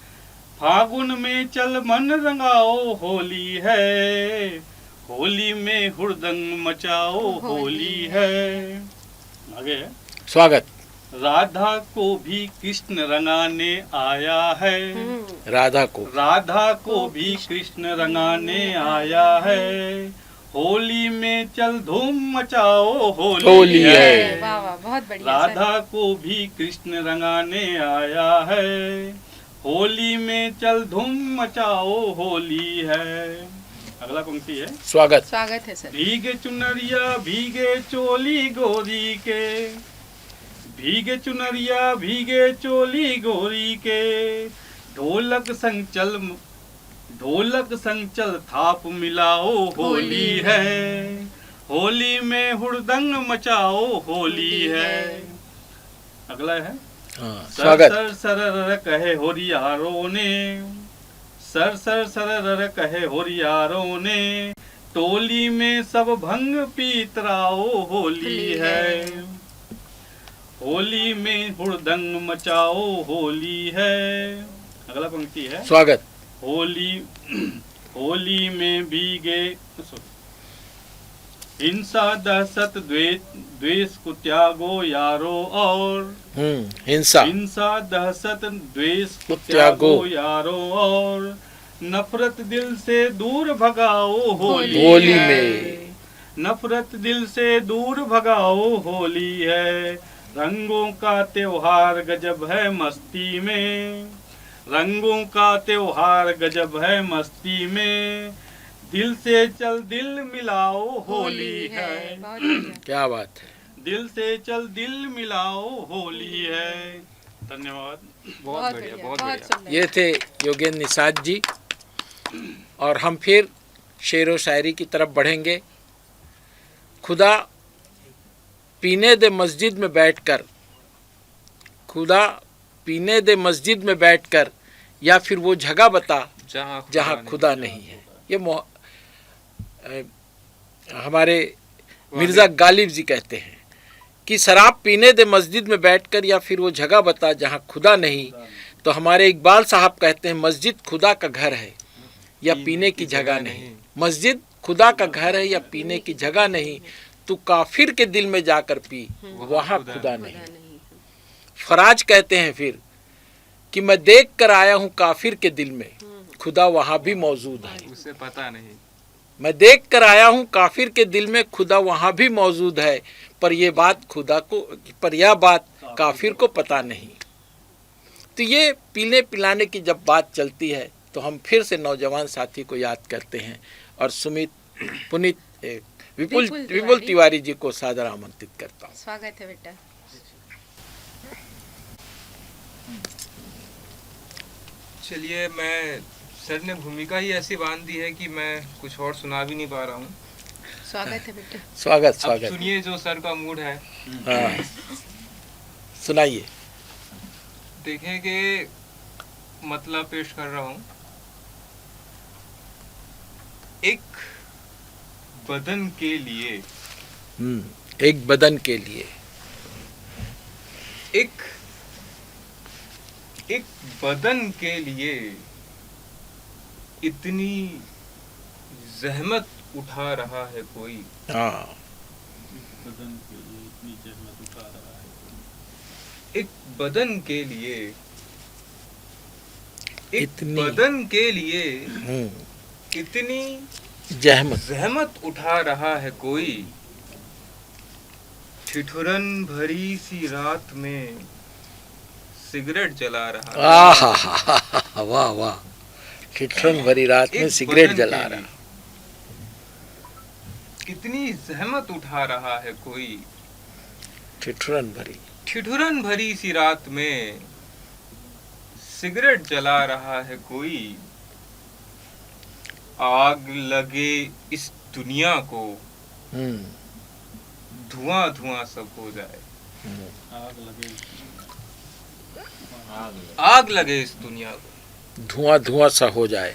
फागुन में चल मन रंगाओ, होली है। होली में हुड़दंग मचाओ, होली है। आगे है, स्वागत। राधा को भी कृष्ण रंगाने आया है। राधा को, राधा को भी कृष्ण रंगाने आया है। होली में चल धूम मचाओ, होली है। वाह वाह, बहुत बढ़िया। राधा को भी कृष्ण रंगाने आया है। होली में चल धूम मचाओ, होली है। अगला पंक्ति है, स्वागत। स्वागत है सर। भीगे चुनरिया भीगे चोली गोरी के, भीगे चुनरिया भीगे चोली गोरी के। ढोलक संग चल थाप मिलाओ, होली है। होली में हुड़दंग मचाओ, होली है। अगला है, हाँ, सर स्वागत। सर सरर कहे होरियारों ने, सर सर सरर कहे होरियारों ने। टोली में सब भंग पीतराओ, होली है। होली में हुड़दंग मचाओ, होली है। अगला पंक्ति है, स्वागत। होली में भीगे हिंसा दहशत द्वेष को त्यागो यारो और हिंसा दहशत द्वेष को त्यागो यारो और नफरत दिल से दूर भगाओ होली में, नफरत दिल से दूर भगाओ होली है। रंगों का त्योहार गजब है मस्ती में, रंगों का त्योहार गजब है मस्ती में, दिल से चल दिल मिलाओ होली है। क्या बात है, दिल से चल दिल मिलाओ होली है। धन्यवाद। बहुत बढ़िया, बहुत बढ़िया। ये थे योगेंद्र निषाद जी। और हम फिर शेर व शायरी की तरफ बढ़ेंगे। खुदा पीने दे मस्जिद में बैठकर, खुदा पीने दे मस्जिद में बैठकर, या फिर वो जगह बता जहाँ खुदा नहीं है। ये हमारे मिर्ज़ा गालिब जी कहते हैं कि शराब पीने दे मस्जिद में बैठकर, या फिर वो जगह बता जहाँ खुदा नहीं। तो हमारे इकबाल साहब कहते हैं मस्जिद खुदा का घर है या पीने की जगह नहीं। मस्जिद खुदा का घर है या पीने की जगह नहीं, तू काफिर के दिल में जाकर पी, वहाँ खुदा नहीं। फराज कहते हैं फिर कि मैं देख कर आया हूँ काफिर के दिल में, खुदा वहाँ भी मौजूद है, उसे पता नहीं। मैं देख कर आया हूँ काफिर के दिल में, खुदा वहाँ भी मौजूद है, पर यह बात काफिर को पता नहीं। तो ये पीने पिलाने की जब बात चलती है तो हम फिर से नौजवान साथी को याद करते हैं और पुनीत विपुल तिवारी जी को सादर आमंत्रित करता हूँ। स्वागत है बेटा। चलिए, मैं सर ने भूमिका ही ऐसी बांध दी है कि मैं कुछ और सुना भी नहीं पा रहा हूँ। स्वागत है बेटा। स्वागत। अब सुनिए जो सर का मूड है। हाँ, सुनाइए। देखें कि मतलब पेश कर रहा हूँ। एक बदन के लिए, एक बदन के लिए, एक बदन के लिए इतनी जहमत उठा रहा है कोई। हाँ, बदन के लिए इतनी जहमत उठा रहा है। एक बदन के लिए, एक इतनी बदन के लिए इतनी जहमत उठा रहा है कोई। ठिठुरन भरी सी रात में सिगरेट जला रहा है। वाह वाह, ठिठुरन भरी रात में सिगरेट जला रहा। कितनी जहमत उठा रहा है कोई। ठिठुरन भरी सी रात में सिगरेट जला रहा है कोई। आग लगे इस दुनिया को, धुआं धुआं सब हो जाए। आग लगे इस दुनिया को, धुआं धुआं सा हो जाए।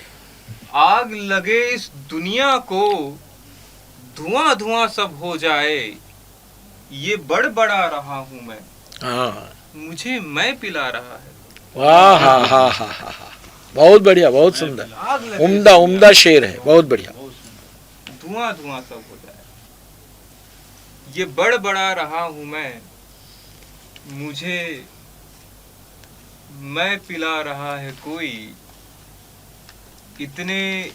आग लगे इस दुनिया को, धुआं धुआं सब हो जाए। ये बड़ा रहा हूँ मैं, मुझे मैं पिला रहा है। वाह, हा हा हा हा, बहुत बढ़िया, बहुत सुंदर, उम्दा शेर है, बहुत बढ़िया। धुआं धुआं सब हो जाए। ये बड़ा रहा हूँ मैं, मुझे मैं पिला रहा है कोई। इतने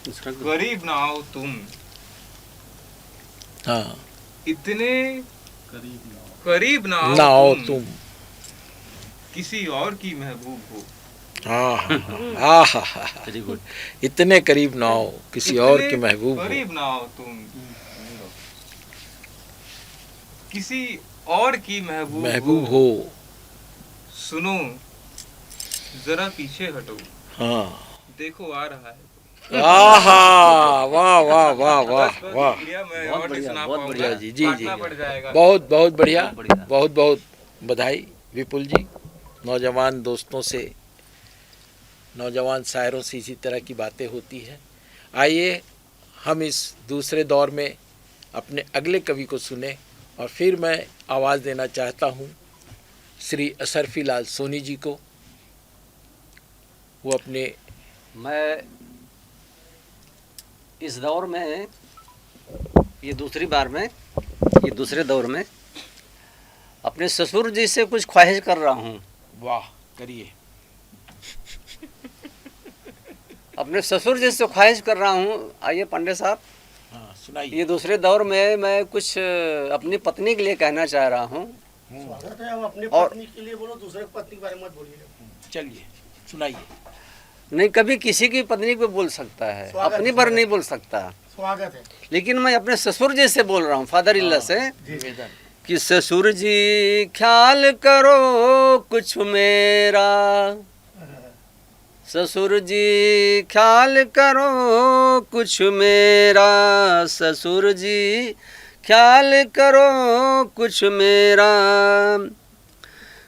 करीब ना आओ तुम, हाँ, इतने करीब ना आओ तुम, किसी और की महबूब हो। हाँ, वेरी गुड। इतने करीब ना आओ, किसी और की महबूब हो। करीब ना आओ तुम, किसी और की महबूब हो। सुनो जरा पीछे हटो, हाँ, देखो आ रहा है। वाह वाह वाह वाह वाह वाह, बहुत बढ़िया जी जी जी, बहुत बहुत बढ़िया, बहुत बहुत बधाई विपुल जी। नौजवान दोस्तों से, नौजवान शायरों से इसी तरह की बातें होती हैं। आइए हम इस दूसरे दौर में अपने अगले कवि को सुने, और फिर मैं आवाज़ देना चाहता हूँ श्री असरफी लाल सोनी जी को। वो अपने मैं इस दौर में, ये दूसरी बार में, ये दूसरे दौर में अपने ससुर जी से कुछ ख्वाहिश कर रहा हूँ। वाह, करिए। अपने ससुर जी से ख्वाहिश कर रहा हूँ। आइए पंडित साहब, हाँ, सुनाइए। ये दूसरे दौर में मैं कुछ अपनी पत्नी के लिए कहना चाह रहा हूँ। स्वागत है। अब अपने और- पत्नी के लिए बोलो, दूसरे पत्नी के बारे में मत बोलिए। चलिए, सुनाइए। नहीं, कभी किसी की पत्नी पे बोल सकता है, स्वागत अपनी है, पर स्वागत। नहीं बोल सकता। स्वागत है। लेकिन मैं अपने ससुर जी से बोल रहा हूँ, फादर इल्ला से, निवेदन। कि ससुर जी ख्याल करो कुछ मेरा, ससुर जी ख्याल करो कुछ मेरा, ससुर जी ख्याल करो कुछ मेरा,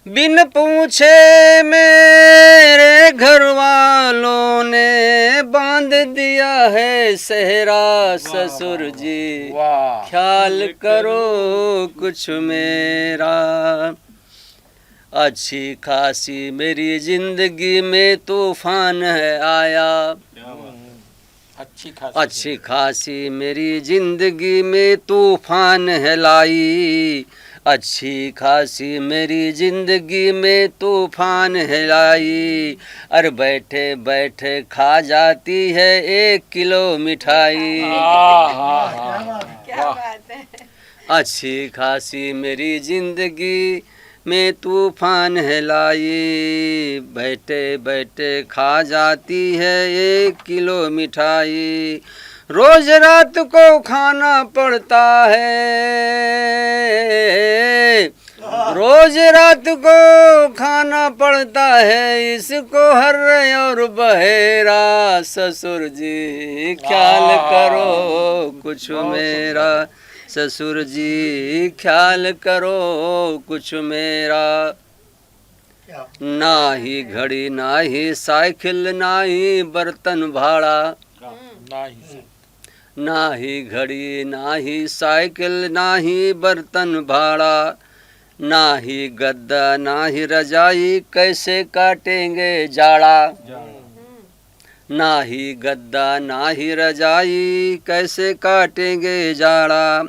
बिन पूछे मेरे घर वालों ने बांध दिया है सेहरा, ससुर जी वाह, ख्याल करो कुछ मेरा। अच्छी खासी मेरी जिंदगी में तूफान है आया, क्या बात है। अच्छी खासी मेरी जिंदगी में तूफान है लाई, अच्छी खासी मेरी जिंदगी में तूफान है लाई, अरे बैठे बैठे खा जाती है 1 किलो मिठाई। क्या बात है। अच्छी खासी मेरी जिंदगी में तूफान है लाई, बैठे बैठे खा जाती है 1 किलो मिठाई, रोज रात को खाना पड़ता है, रोज रात को खाना पड़ता है इसको हर और बहेरा, ससुर जी ख्याल करो कुछ मेरा, ससुर जी ख्याल करो कुछ मेरा। क्या ना ही घड़ी ना ही साइकिल ना ही बर्तन भाड़ा, नहीं, ना ही घड़ी ना ही साइकिल ना ही बर्तन भाड़ा, ना ही गद्दा ना ही रजाई कैसे काटेंगे जाड़ा, ना ही गद्दा ना ही रजाई कैसे काटेंगे जाड़ा,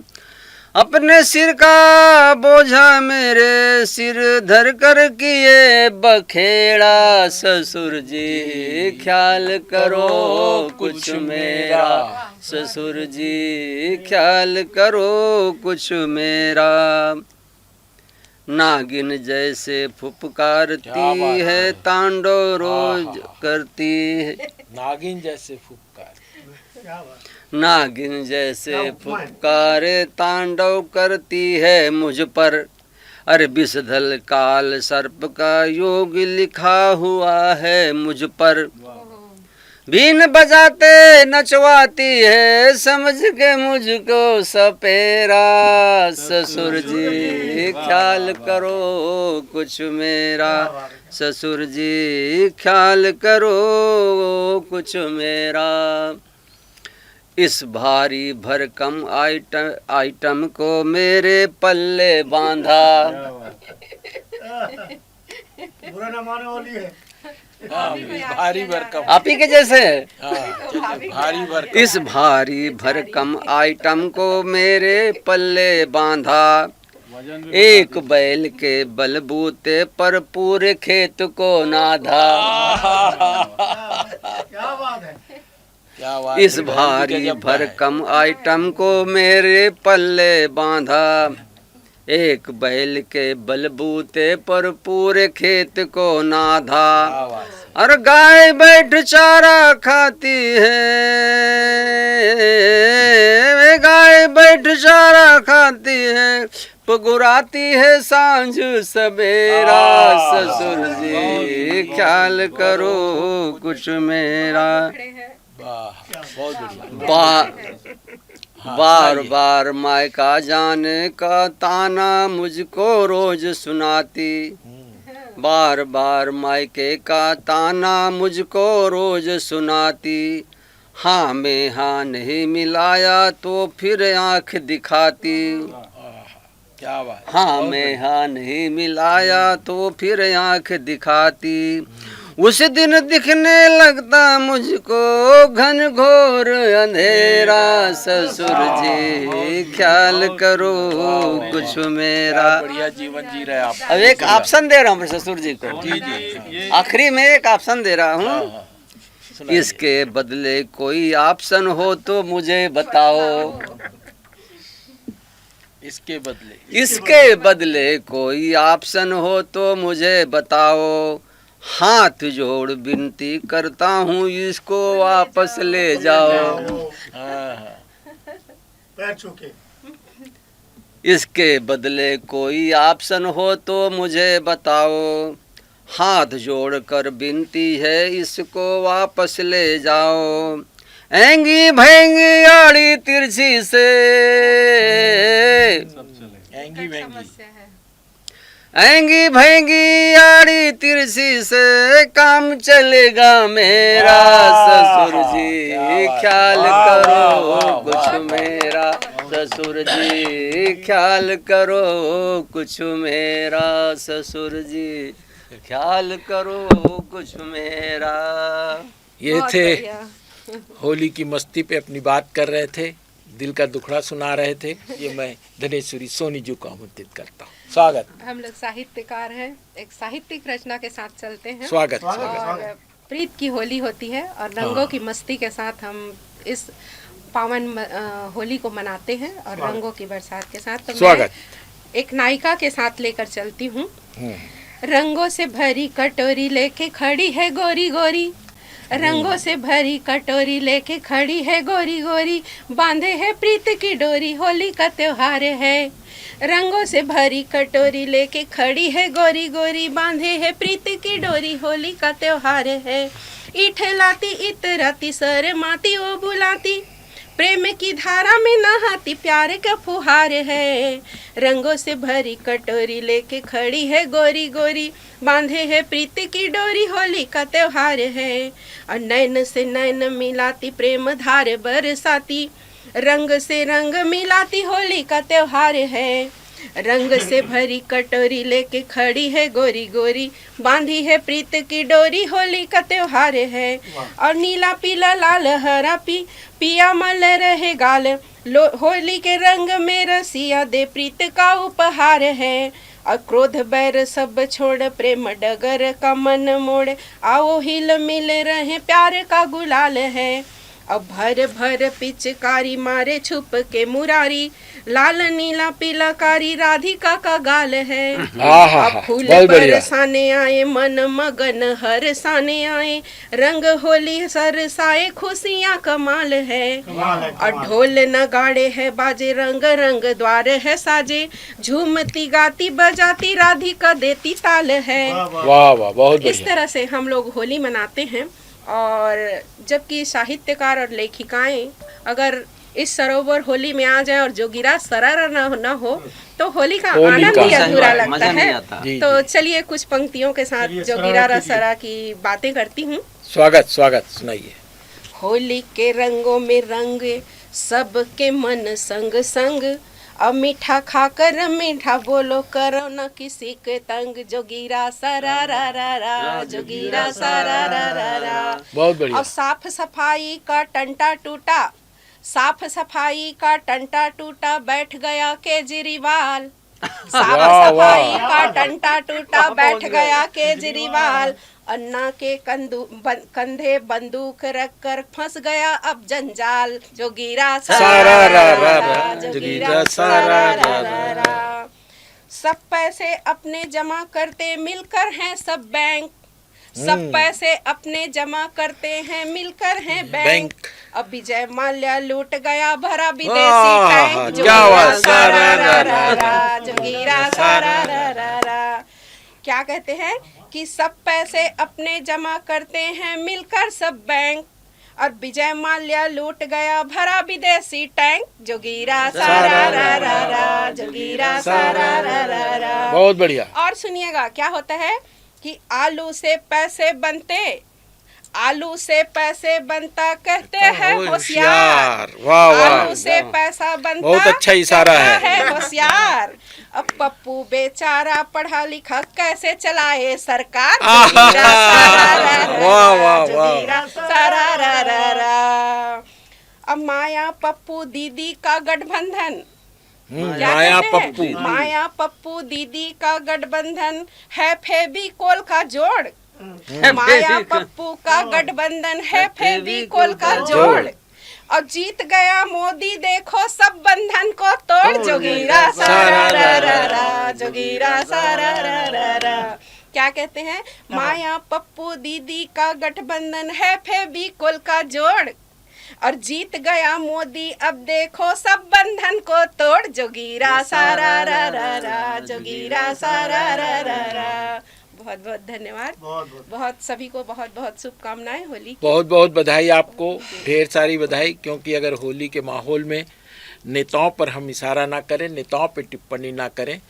अपने सिर का बोझा मेरे सिर धर कर किए बखेड़ा, ससुर जी ख्याल करो कुछ मेरा, ससुर जी ख्याल करो कुछ मेरा। नागिन जैसे फुफकारती क्या बात है है। तांडव रोज करती है, नागिन जैसे फुफकार। क्या बात। नागिन जैसे क्या उपमा है। फुफकारे तांडव करती है मुझ पर, अरे विषधल काल सर्प का योग लिखा हुआ है मुझ पर, बीन बजाते नचवाती है समझ के मुझको सपेरा, ससुर जी ख्याल करो कुछ मेरा, ससुर जी ख्याल करो कुछ मेरा। इस भारी भरकम आइटम को मेरे पल्ले बांधा, बुरा न माने वाली है। हाँ, भारी भरकम। आप ही के जैसे है। हाँ, चलिए, भारी भरकम। इस भारी भरकम आइटम को मेरे पल्ले बांधा, वजन भी एक बैल के बलबूते पर पूरे खेत को नाधा, क्या बात है। क्या बात इस है, भारी गजब का है। भरकम आइटम को मेरे पल्ले बांधा, एक बैल के बलबूते पर पूरे खेत को नाधा, क्या बात है। और गाय बैठ चारा खाती है, गाय बैठ चारा खाती है, पगुराती है सांझ सवेरा, ससुर जी ख्याल करो कुछ मेरा। वाह, बहुत बढ़िया। बार बार मायका जाने का ताना मुझको रोज सुनाती, बार बार मायके का ताना मुझको रोज सुनाती, हाँ में हाँ नहीं मिलाया तो फिर आँख दिखाती, क्या बात। हाँ में हाँ नहीं मिलाया तो फिर आँख दिखाती, उस दिन दिखने लगता मुझको घन घोर अंधेरा। ससुर जी ख्याल करो कुछ मेरा। बढ़िया जीवन जी रहे आप। अब एक ऑप्शन दे रहा हूँ ससुर जी को, जी जी आखिरी में एक ऑप्शन दे रहा हूँ। हाँ, सुनाइए। इसके बदले कोई ऑप्शन हो तो मुझे बताओ। इसके बदले कोई ऑप्शन हो तो मुझे बताओ। हाथ जोड़ विनती करता हूँ इसको वापस ले जाओ। पैर छूके। इसके बदले कोई ऑप्शन हो तो मुझे बताओ। हाथ जोड़ कर विनती है इसको वापस ले जाओ। एंगी भैंगी आड़ी तिरछी से, एंगी वेंगी, समस्या है। एंगी भैंगी आड़ी तिरछी से काम चलेगा मेरा। ससुर जी ख्याल करो कुछ मेरा। ससुर जी ख्याल करो कुछ मेरा। ससुर जी ख्याल करो कुछ मेरा। ये बहुत थे बढ़िया। होली की मस्ती पे अपनी बात कर रहे थे, दिल का दुखड़ा सुना रहे थे। ये मैं धनेश्वरी सोनी जी को आमंत्रित करता हूँ। स्वागत। हम लोग साहित्यकार हैं, एक साहित्यिक रचना के साथ चलते हैं। स्वागत। और प्रीत की होली होती है और रंगों की मस्ती के साथ हम इस पावन होली को मनाते हैं और रंगों की बरसात के साथ। तो स्वागत। मैं एक नायिका के साथ लेकर चलती हूँ। रंगों से भरी कटोरी लेके खड़ी है गोरी गोरी। रंगों से भरी कटोरी लेके खड़ी है गोरी गोरी। बांधे है प्रीत की डोरी, होली का त्योहार है। रंगों से भरी कटोरी लेके खड़ी है गोरी गोरी। बांधे है प्रीत की डोरी, होली का त्योहार है। इठलाती इतराती शर्माती ओ बुलाती, प्रेम की धारा में नहाती प्यार का फुहार है। रंगों से भरी कटोरी लेके खड़ी है गोरी गोरी। बांधे है प्रीत की डोरी, होली का त्योहार है। और नैन से नैन मिलाती प्रेम धार बरसाती। रंग से रंग मिलाती, होली का त्योहार है। रंग से भरी कटोरी लेके खड़ी है गोरी गोरी। बांधी है प्रीत की डोरी, होली का त्योहार है। और नीला पीला लाल हरा पिया मल रहे गाल। होली के रंग में रसिया दे प्रीत का उपहार है। और क्रोध बैर सब छोड़ प्रेम डगर का मन मोड़। आओ हिल मिल रहे प्यार का गुलाल है। अब भर भर पिचकारी मारे छुप के मुरारी। लाल नीला पीला कारी राधिका का गाल है। अब फूल बरसाने आए मन मगन हर साने आए। रंग होली सरसाए खुशियाँ कमाल है। और ढोल नगाड़े है बाजे रंग रंग द्वार है साजे। झूमती गाती बजाती राधिका देती ताल है। वाह वाह, बहुत इस तरह से हम लोग होली मनाते हैं। और जबकि साहित्यकार और लेखिकाएं अगर इस सरोवर होली में आ जाए और जोगिरा सरारा न हो तो होली का आनंद ही अधूरा लगता है। तो चलिए कुछ पंक्तियों के साथ जोगिरा रसरा की बातें करती हूँ। स्वागत स्वागत, सुनाइए। होली के रंगों में रंग सबके मन संग संग। अब मीठा खाकर मीठा बोलो, करो न किसी के तंग। जोगिरा सरा रा रा रा, जोगिरा सरा रा रा रा। बहुत बढ़िया। और साफ सफाई का टंटा टूटा, साफ सफाई का टंटा टूटा बैठ गया केजरीवाल। साफ सफाई का टंटा टूटा बैठ गया केजरीवाल। अन्ना के कंधे बंदूक रख कर फंस गया अब जंजाल। जोगिरा सारा रा रा रा, जोगिरा सारा रा रा रा। सब पैसे अपने जमा करते मिलकर हैं सब बैंक। सब पैसे अपने जमा करते हैं मिलकर हैं बैंक। अब विजय माल्या लूट गया भरा विदेशी टैंक। जोगिरा सारा रा रा रा, जोगिरा सारा रा रा रा। क्या कहते हैं कि सब पैसे अपने जमा करते हैं मिलकर सब बैंक। और विजय माल्या लूट गया भरा विदेशी टैंक। जोगिरा सारा रा रा रा, जोगिरा सारा रा रा रा। बहुत बढ़िया। और सुनिएगा क्या होता है कि आलू से पैसे बनते, आलू से पैसे बनता कहते हैं होशियार। होशियार, वाह वाह, आलू से पैसा बनता बहुत अच्छा इशारा है। होशियार। अब पप्पू बेचारा पढ़ा लिखा कैसे चलाए सरकार। आहा, जोगीरा सारारारा, वाह, वाह, वाह। जोगीरा सारारारा। अब माया पप्पू दीदी का गठबंधन, क्या माया कहते हैं? पप्पू, माया पप्पू दीदी का गठबंधन है फेविकोल का जोड़। माया पप्पू का गठबंधन है फेविकोल का जोड़। और जीत गया मोदी देखो सब बंधन को तोड़। जोगीरा सारारारा, जोगीरा सारारारा। क्या कहते हैं? माया पप्पू दीदी का गठबंधन है फेविकोल का जोड़। और जीत गया मोदी अब देखो सब बंधन को तोड़। जोगीरा सारारारा, जोगीरा सारारारा। बहुत बहुत धन्यवाद। बहुत सभी को बहुत बहुत शुभकामनाएं होली की। बहुत बहुत बधाई आपको, ढेर सारी बधाई। क्योंकि अगर होली के माहौल में नेताओं पर हम इशारा ना करें, नेताओं पर टिप्पणी ना करें,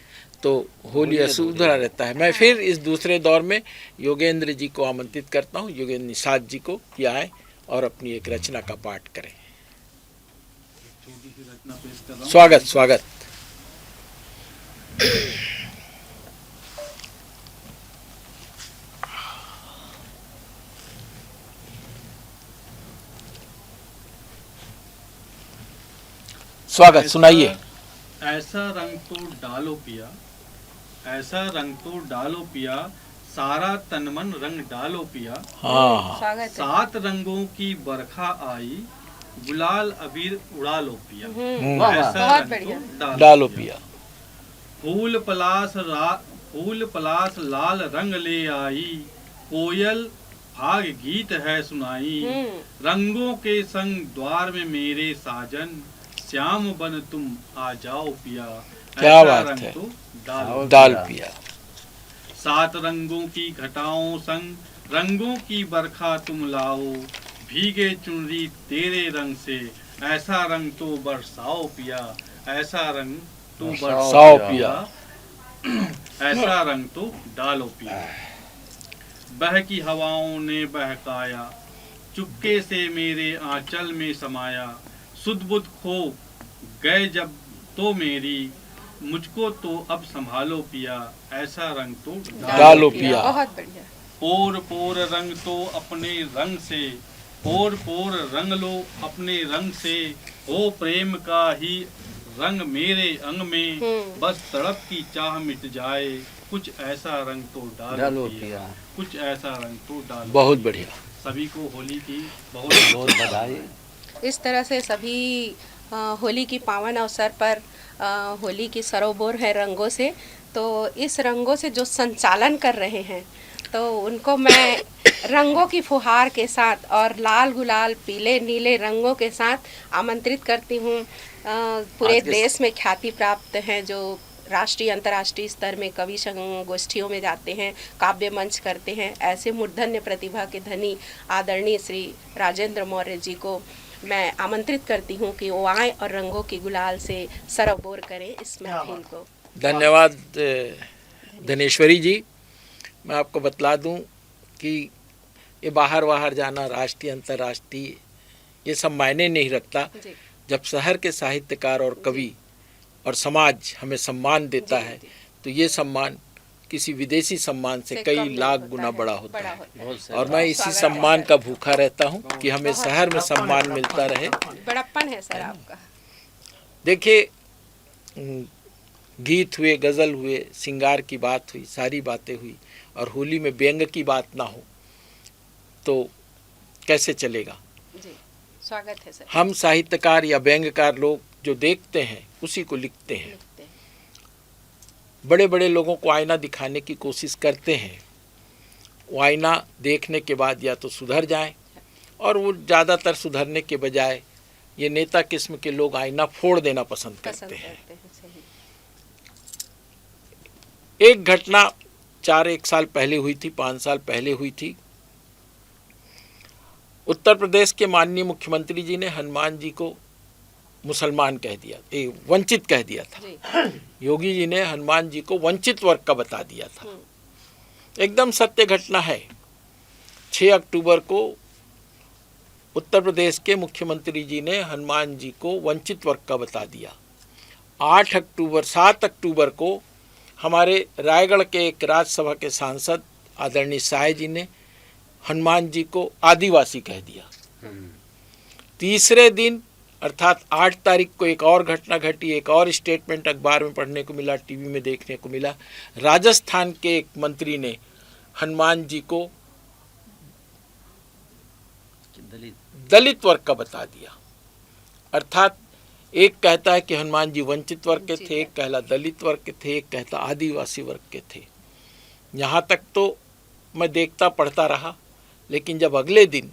तो होली अधूरा रहता है। मैं फिर इस दूसरे दौर में योगेंद्र जी को आमंत्रित करता हूँ, योगेंद्र निषाद जी को, कि आए और अपनी एक रचना का पाठ करें। छोटी सी रचना पेश कर रहा हूँ। स्वागत स्वागत। स्वागत, सुनाइए। ऐसा रंग तो डालो पिया, ऐसा रंग तो डालो पिया, सारा तन मन रंग डालो पिया। हाँ, स्वागत है। 7 रंगों की बरखा आई, गुलाल अबीर उड़ा लो पिया। ऐसा बहुत रंग बढ़िया। तो डालो पिया। फूल पलास लाल रंग ले आई, कोयल भाग गीत है सुनाई। रंगों के संग द्वार में मेरे साजन, श्याम बन तुम आ जाओ पिया। क्या ऐसा बात रंग है। तो डालो डाल पिया। 7 रंगों की घटाओं संग रंगों की बरखा तुम लाओ, भीगे चुनरी तेरे रंग से, ऐसा रंग तो बरसाओ पिया। ऐसा रंग तो बरसाओ पिया। ऐसा रंग तो डालो पिया। बहकी हवाओं ने बहकाया, चुपके से मेरे आंचल में समाया। सुध बुध खो गए जब तो मेरी, मुझको तो अब संभालो पिया। ऐसा रंग तो डालो पिया। बहुत बढ़िया। पोर पोर रंग तो अपने रंग से, पोर पोर रंग लो अपने रंग से। हो प्रेम का ही रंग मेरे अंग में, बस तड़प की चाह मिट जाए। कुछ ऐसा रंग तो डालो पिया, कुछ ऐसा रंग तो डालो। बहुत बढ़िया। सभी को होली की बहुत बहुत बधाई। इस तरह से सभी होली की पावन अवसर पर होली की सरोबोर है रंगों से। तो इस रंगों से जो संचालन कर रहे हैं, तो उनको मैं रंगों की फुहार के साथ और लाल गुलाल पीले नीले रंगों के साथ आमंत्रित करती हूँ। पूरे देश में ख्याति प्राप्त हैं, जो राष्ट्रीय अंतर्राष्ट्रीय स्तर में कवि संगोष्ठियों में जाते हैं, काव्य मंच करते हैं। ऐसे मूर्धन्य प्रतिभा के धनी आदरणीय श्री राजेंद्र मौर्य जी को मैं आमंत्रित करती हूँ कि वो आएँ और रंगों की गुलाल से सरोबोर करें इस महफिल को। धन्यवाद धनेश्वरी जी। मैं आपको बतला दूं कि ये बाहर जाना, राष्ट्रीय अंतर्राष्ट्रीय, ये सब मायने नहीं रखता। जब शहर के साहित्यकार और कवि और समाज हमें सम्मान देता है, तो ये सम्मान किसी विदेशी सम्मान से कई लाख गुना बड़ा होता है। और मैं इसी सम्मान का भूखा रहता हूँ कि हमें शहर में सम्मान मिलता रहे। बड़प्पन है सर आपका। देखिए, गीत हुए, गज़ल हुए, श्रृंगार की बात हुई, सारी बातें हुई, और होली में व्यंग की बात ना हो तो कैसे चलेगा। जी, स्वागत है सर। हम साहित्यकार या व्यंग्यकार लोग जो देखते हैं उसी को लिखते हैं। बड़े बड़े लोगों को आईना दिखाने की कोशिश करते हैं, वो आईना देखने के बाद या तो सुधर जाएं, और वो ज़्यादातर सुधरने के बजाय ये नेता किस्म के लोग आईना फोड़ देना पसंद करते हैं। एक घटना 4-1 साल पहले हुई थी, 5 साल पहले हुई थी। उत्तर प्रदेश के माननीय मुख्यमंत्री जी ने हनुमान जी को मुसलमान कह दिया, वंचित कह दिया था। योगी जी ने हनुमान जी को वंचित वर्ग का बता दिया था। एकदम सत्य घटना है। 6 अक्टूबर को उत्तर प्रदेश के मुख्यमंत्री जी ने हनुमान जी को वंचित वर्ग का बता दिया। 7 अक्टूबर को हमारे रायगढ़ के एक राज्यसभा के सांसद आदरणीय साय जी ने हनुमान जी को आदिवासी कह दिया। तीसरे दिन अर्थात 8 तारीख को एक और घटना घटी, एक और स्टेटमेंट अखबार में पढ़ने को मिला, टीवी में देखने को मिला। राजस्थान के एक मंत्री ने हनुमान जी को दलित वर्ग का बता दिया। अर्थात एक कहता है कि हनुमान जी वंचित वर्ग के थे, एक कहला दलित वर्ग के थे, एक कहता आदिवासी वर्ग के थे। यहाँ तक तो मैं देखता पढ़ता रहा, लेकिन जब अगले दिन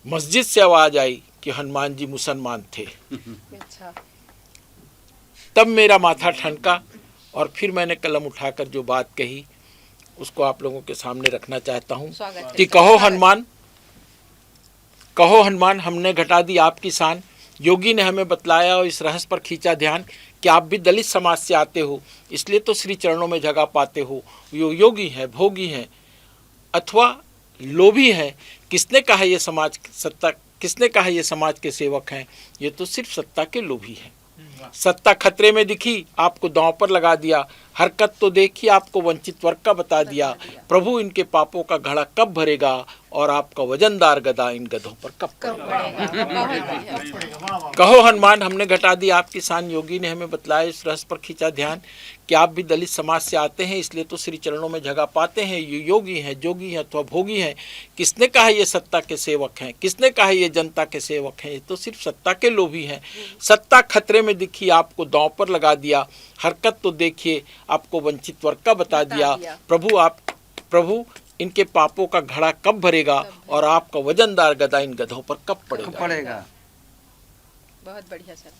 मस्जिद से आवाज आई कि हनुमान जी मुसलमान थे, अच्छा। तब मेरा माथा ठनका और फिर मैंने कलम उठाकर जो बात कही उसको आप लोगों के सामने रखना चाहता हूँ कि कहो हनुमान हमने घटा दी आपकी शान। योगी ने हमें बतलाया और इस रहस्य पर खींचा ध्यान कि आप भी दलित समाज से आते हो, इसलिए तो श्री चरणों में जगह पाते हो। योगी हैं, भोगी हैं अथवा लोभी हैं। किसने कहा ये समाज सत्ता, किसने कहा ये समाज के सेवक हैं? ये तो सिर्फ सत्ता के लोभी हैं। सत्ता खतरे में दिखी, आपको दांव पर लगा दिया। हरकत तो देखी, आपको वंचित वर्ग का बता दिया। प्रभु इनके पापों का घड़ा कब भरेगा और आपका वजनदार गदा इन गधों पर कब पड़ेगा। कहो हनुमान हमने घटा दी आपकी शान। योगी ने हमें बतलाया इस रहस्य पर खींचा ध्यान कि आप भी दलित समाज से आते हैं, इसलिए तो श्री चरणों में जगह पाते हैं। ये योगी हैं, जोगी हैं अथवा भोगी हैं। किसने कहा ये सत्ता के सेवक हैं? किसने कहा ये जनता के सेवक हैं? ये तो सिर्फ सत्ता के लोभी हैं। सत्ता खतरे में दिखी, आपको दांव पर लगा दिया। हरकत तो देखिए, आपको वंचित वर्ग का बता दिया। प्रभु इनके पापों का घड़ा कब भरेगा और आपका वजनदार गदा इन गधों पर कब पड़ेगा। बहुत बढ़िया सर।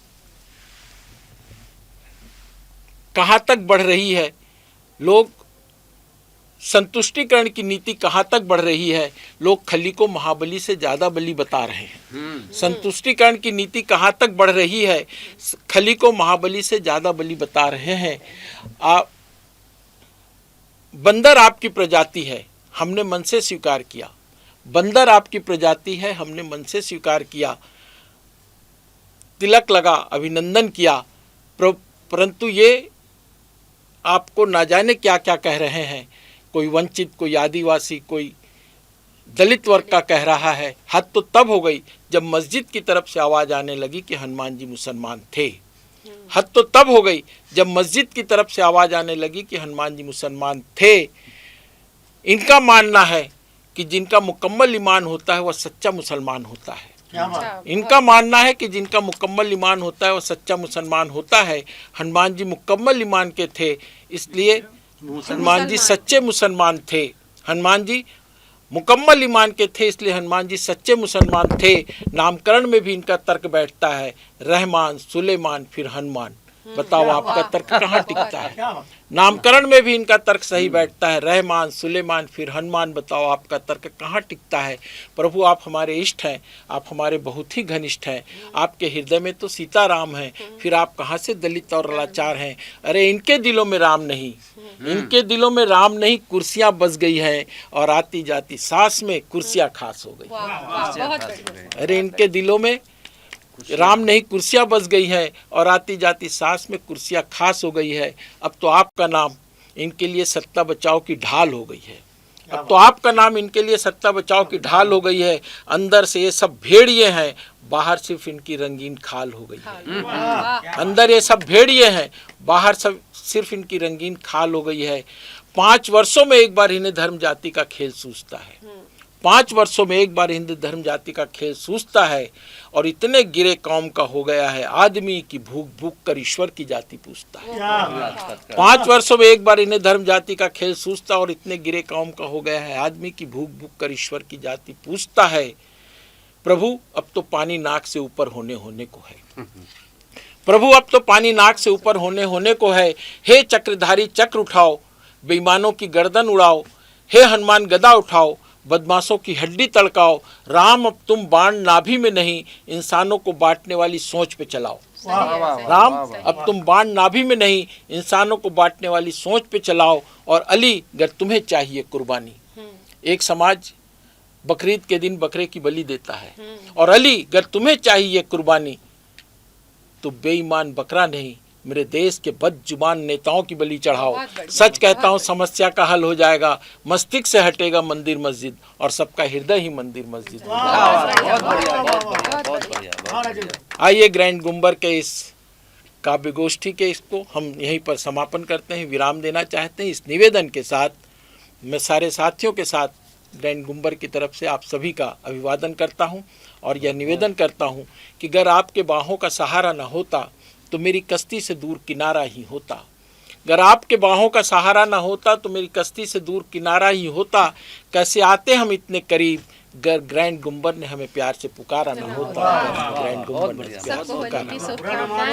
कहां तक बढ़ रही है लोग, संतुष्टिकरण की नीति कहां तक बढ़ रही है? लोग खली को महाबली से ज्यादा बली बता रहे हैं। संतुष्टिकरण की नीति कहां तक बढ़ रही है? खली को महाबली से ज्यादा बली बता रहे हैं। बंदर आपकी प्रजाति है, हमने मन से स्वीकार किया। बंदर आपकी प्रजाति है, हमने मन से स्वीकार किया। तिलक लगा, अभिनंदन किया, परंतु ये आपको ना जाने क्या क्या कह रहे हैं। कोई वंचित, कोई आदिवासी, कोई दलित वर्ग का कह रहा है। हद तो तब हो गई जब मस्जिद की तरफ से आवाज आने लगी कि हनुमान जी मुसलमान थे। हद तो तब हो गई जब मस्जिद की तरफ से आवाज आने लगी कि हनुमान जी मुसलमान थे। इनका मानना है कि जिनका मुकम्मल ईमान होता है वह सच्चा मुसलमान होता है। इनका मानना है कि जिनका मुकम्मल ईमान होता है वह सच्चा मुसलमान होता है। हनुमान जी मुकम्मल ईमान के थे, इसलिए हनुमान जी सच्चे मुसलमान थे। हनुमान जी मुकम्मल ईमान के थे, इसलिए हनुमान जी सच्चे मुसलमान थे। नामकरण में भी इनका तर्क बैठता है, रहमान, सुलेमान, फिर हनुमान। बताओ आपका तर्क कहाँ टिकता है? नामकरण में भी इनका तर्क सही बैठता है, रहमान, सुलेमान, फिर हनुमान। बताओ आपका तर्क कहाँ टिकता है? प्रभु आप हमारे इष्ट हैं, आप हमारे बहुत ही घनिष्ठ हैं। आपके हृदय में तो सीताराम हैं, फिर आप कहाँ से दलित और लाचार हैं? अरे इनके दिलों में राम नहीं, इनके दिलों में राम नहीं, कुर्सियाँ बस गई हैं और आती जाती सांस में कुर्सियाँ खास हो गई। अरे इनके दिलों में राम नहीं, कुर्सियाँ बस गई है और आती जाती सांस में कुर्सियाँ खास हो गई है। अब तो आपका नाम इनके लिए सत्ता बचाओ की ढाल हो गई है। अब तो आपका नाम इनके लिए सत्ता बचाओ की ढाल हो गई है। अंदर से ये सब भेड़िए हैं, बाहर सिर्फ इनकी रंगीन खाल हो गई है। अंदर ये सब भेड़िए हैं, बाहर सब सिर्फ इनकी रंगीन खाल हो गई है। 5 वर्षों में एक बार इन्हें धर्म जाति का खेल सूझता है। 5 वर्षों में एक बार हिंदू धर्म जाति का खेल सूझता है और इतने गिरे कौम का हो गया है आदमी की भूख भूख कर ईश्वर की जाति पूछता है। 5 वर्षों में एक बार इन्हें धर्म जाति का खेल सूझता और इतने गिरे कौम का हो गया है आदमी की भूख भूख कर ईश्वर की जाति पूछता है। प्रभु अब तो पानी नाक से ऊपर होने को है। प्रभु अब तो पानी नाक से ऊपर होने को है। हे चक्रधारी चक्र उठाओ, बेईमानों की गर्दन उड़ाओ। हे हनुमान गदा उठाओ, बदमाशों की हड्डी तड़काओ। राम अब तुम बाण नाभि में नहीं, इंसानों को बांटने वाली सोच पे चलाओ। राम अब तुम बाण नाभि में नहीं, इंसानों को बांटने वाली सोच पे चलाओ। और अली अगर तुम्हें चाहिए कुर्बानी, एक समाज बकरीद के दिन बकरे की बलि देता है, और अली अगर तुम्हें चाहिए कुर्बानी तो बेईमान बकरा नहीं, मेरे देश के बदजुबान नेताओं की बलि चढ़ाओ। सच कहता हूँ समस्या का हल हो जाएगा, मस्तिष्क से हटेगा मंदिर मस्जिद और सबका हृदय ही मंदिर मस्जिद। आइए ग्रैंड गुम्बर के इस काव्य गोष्ठी के इसको हम यहीं पर समापन करते हैं, विराम देना चाहते हैं। इस निवेदन के साथ मैं सारे साथियों के साथ ग्रैंड गुम्बर की तरफ से आप सभी का अभिवादन करता हूं और यह निवेदन करता हूं कि अगर आपके बाहों का सहारा न होता तो मेरी कश्ती से दूर किनारा ही होता। अगर आपके बाहों का सहारा न होता तो मेरी कश्ती से दूर किनारा ही होता। कैसे आते हम इतने करीब, अगर ग्रैंड गुम्बर ने हमें प्यार से पुकारा न होता। ग्रैंड गुम्बर ने प्यार से पुकारा।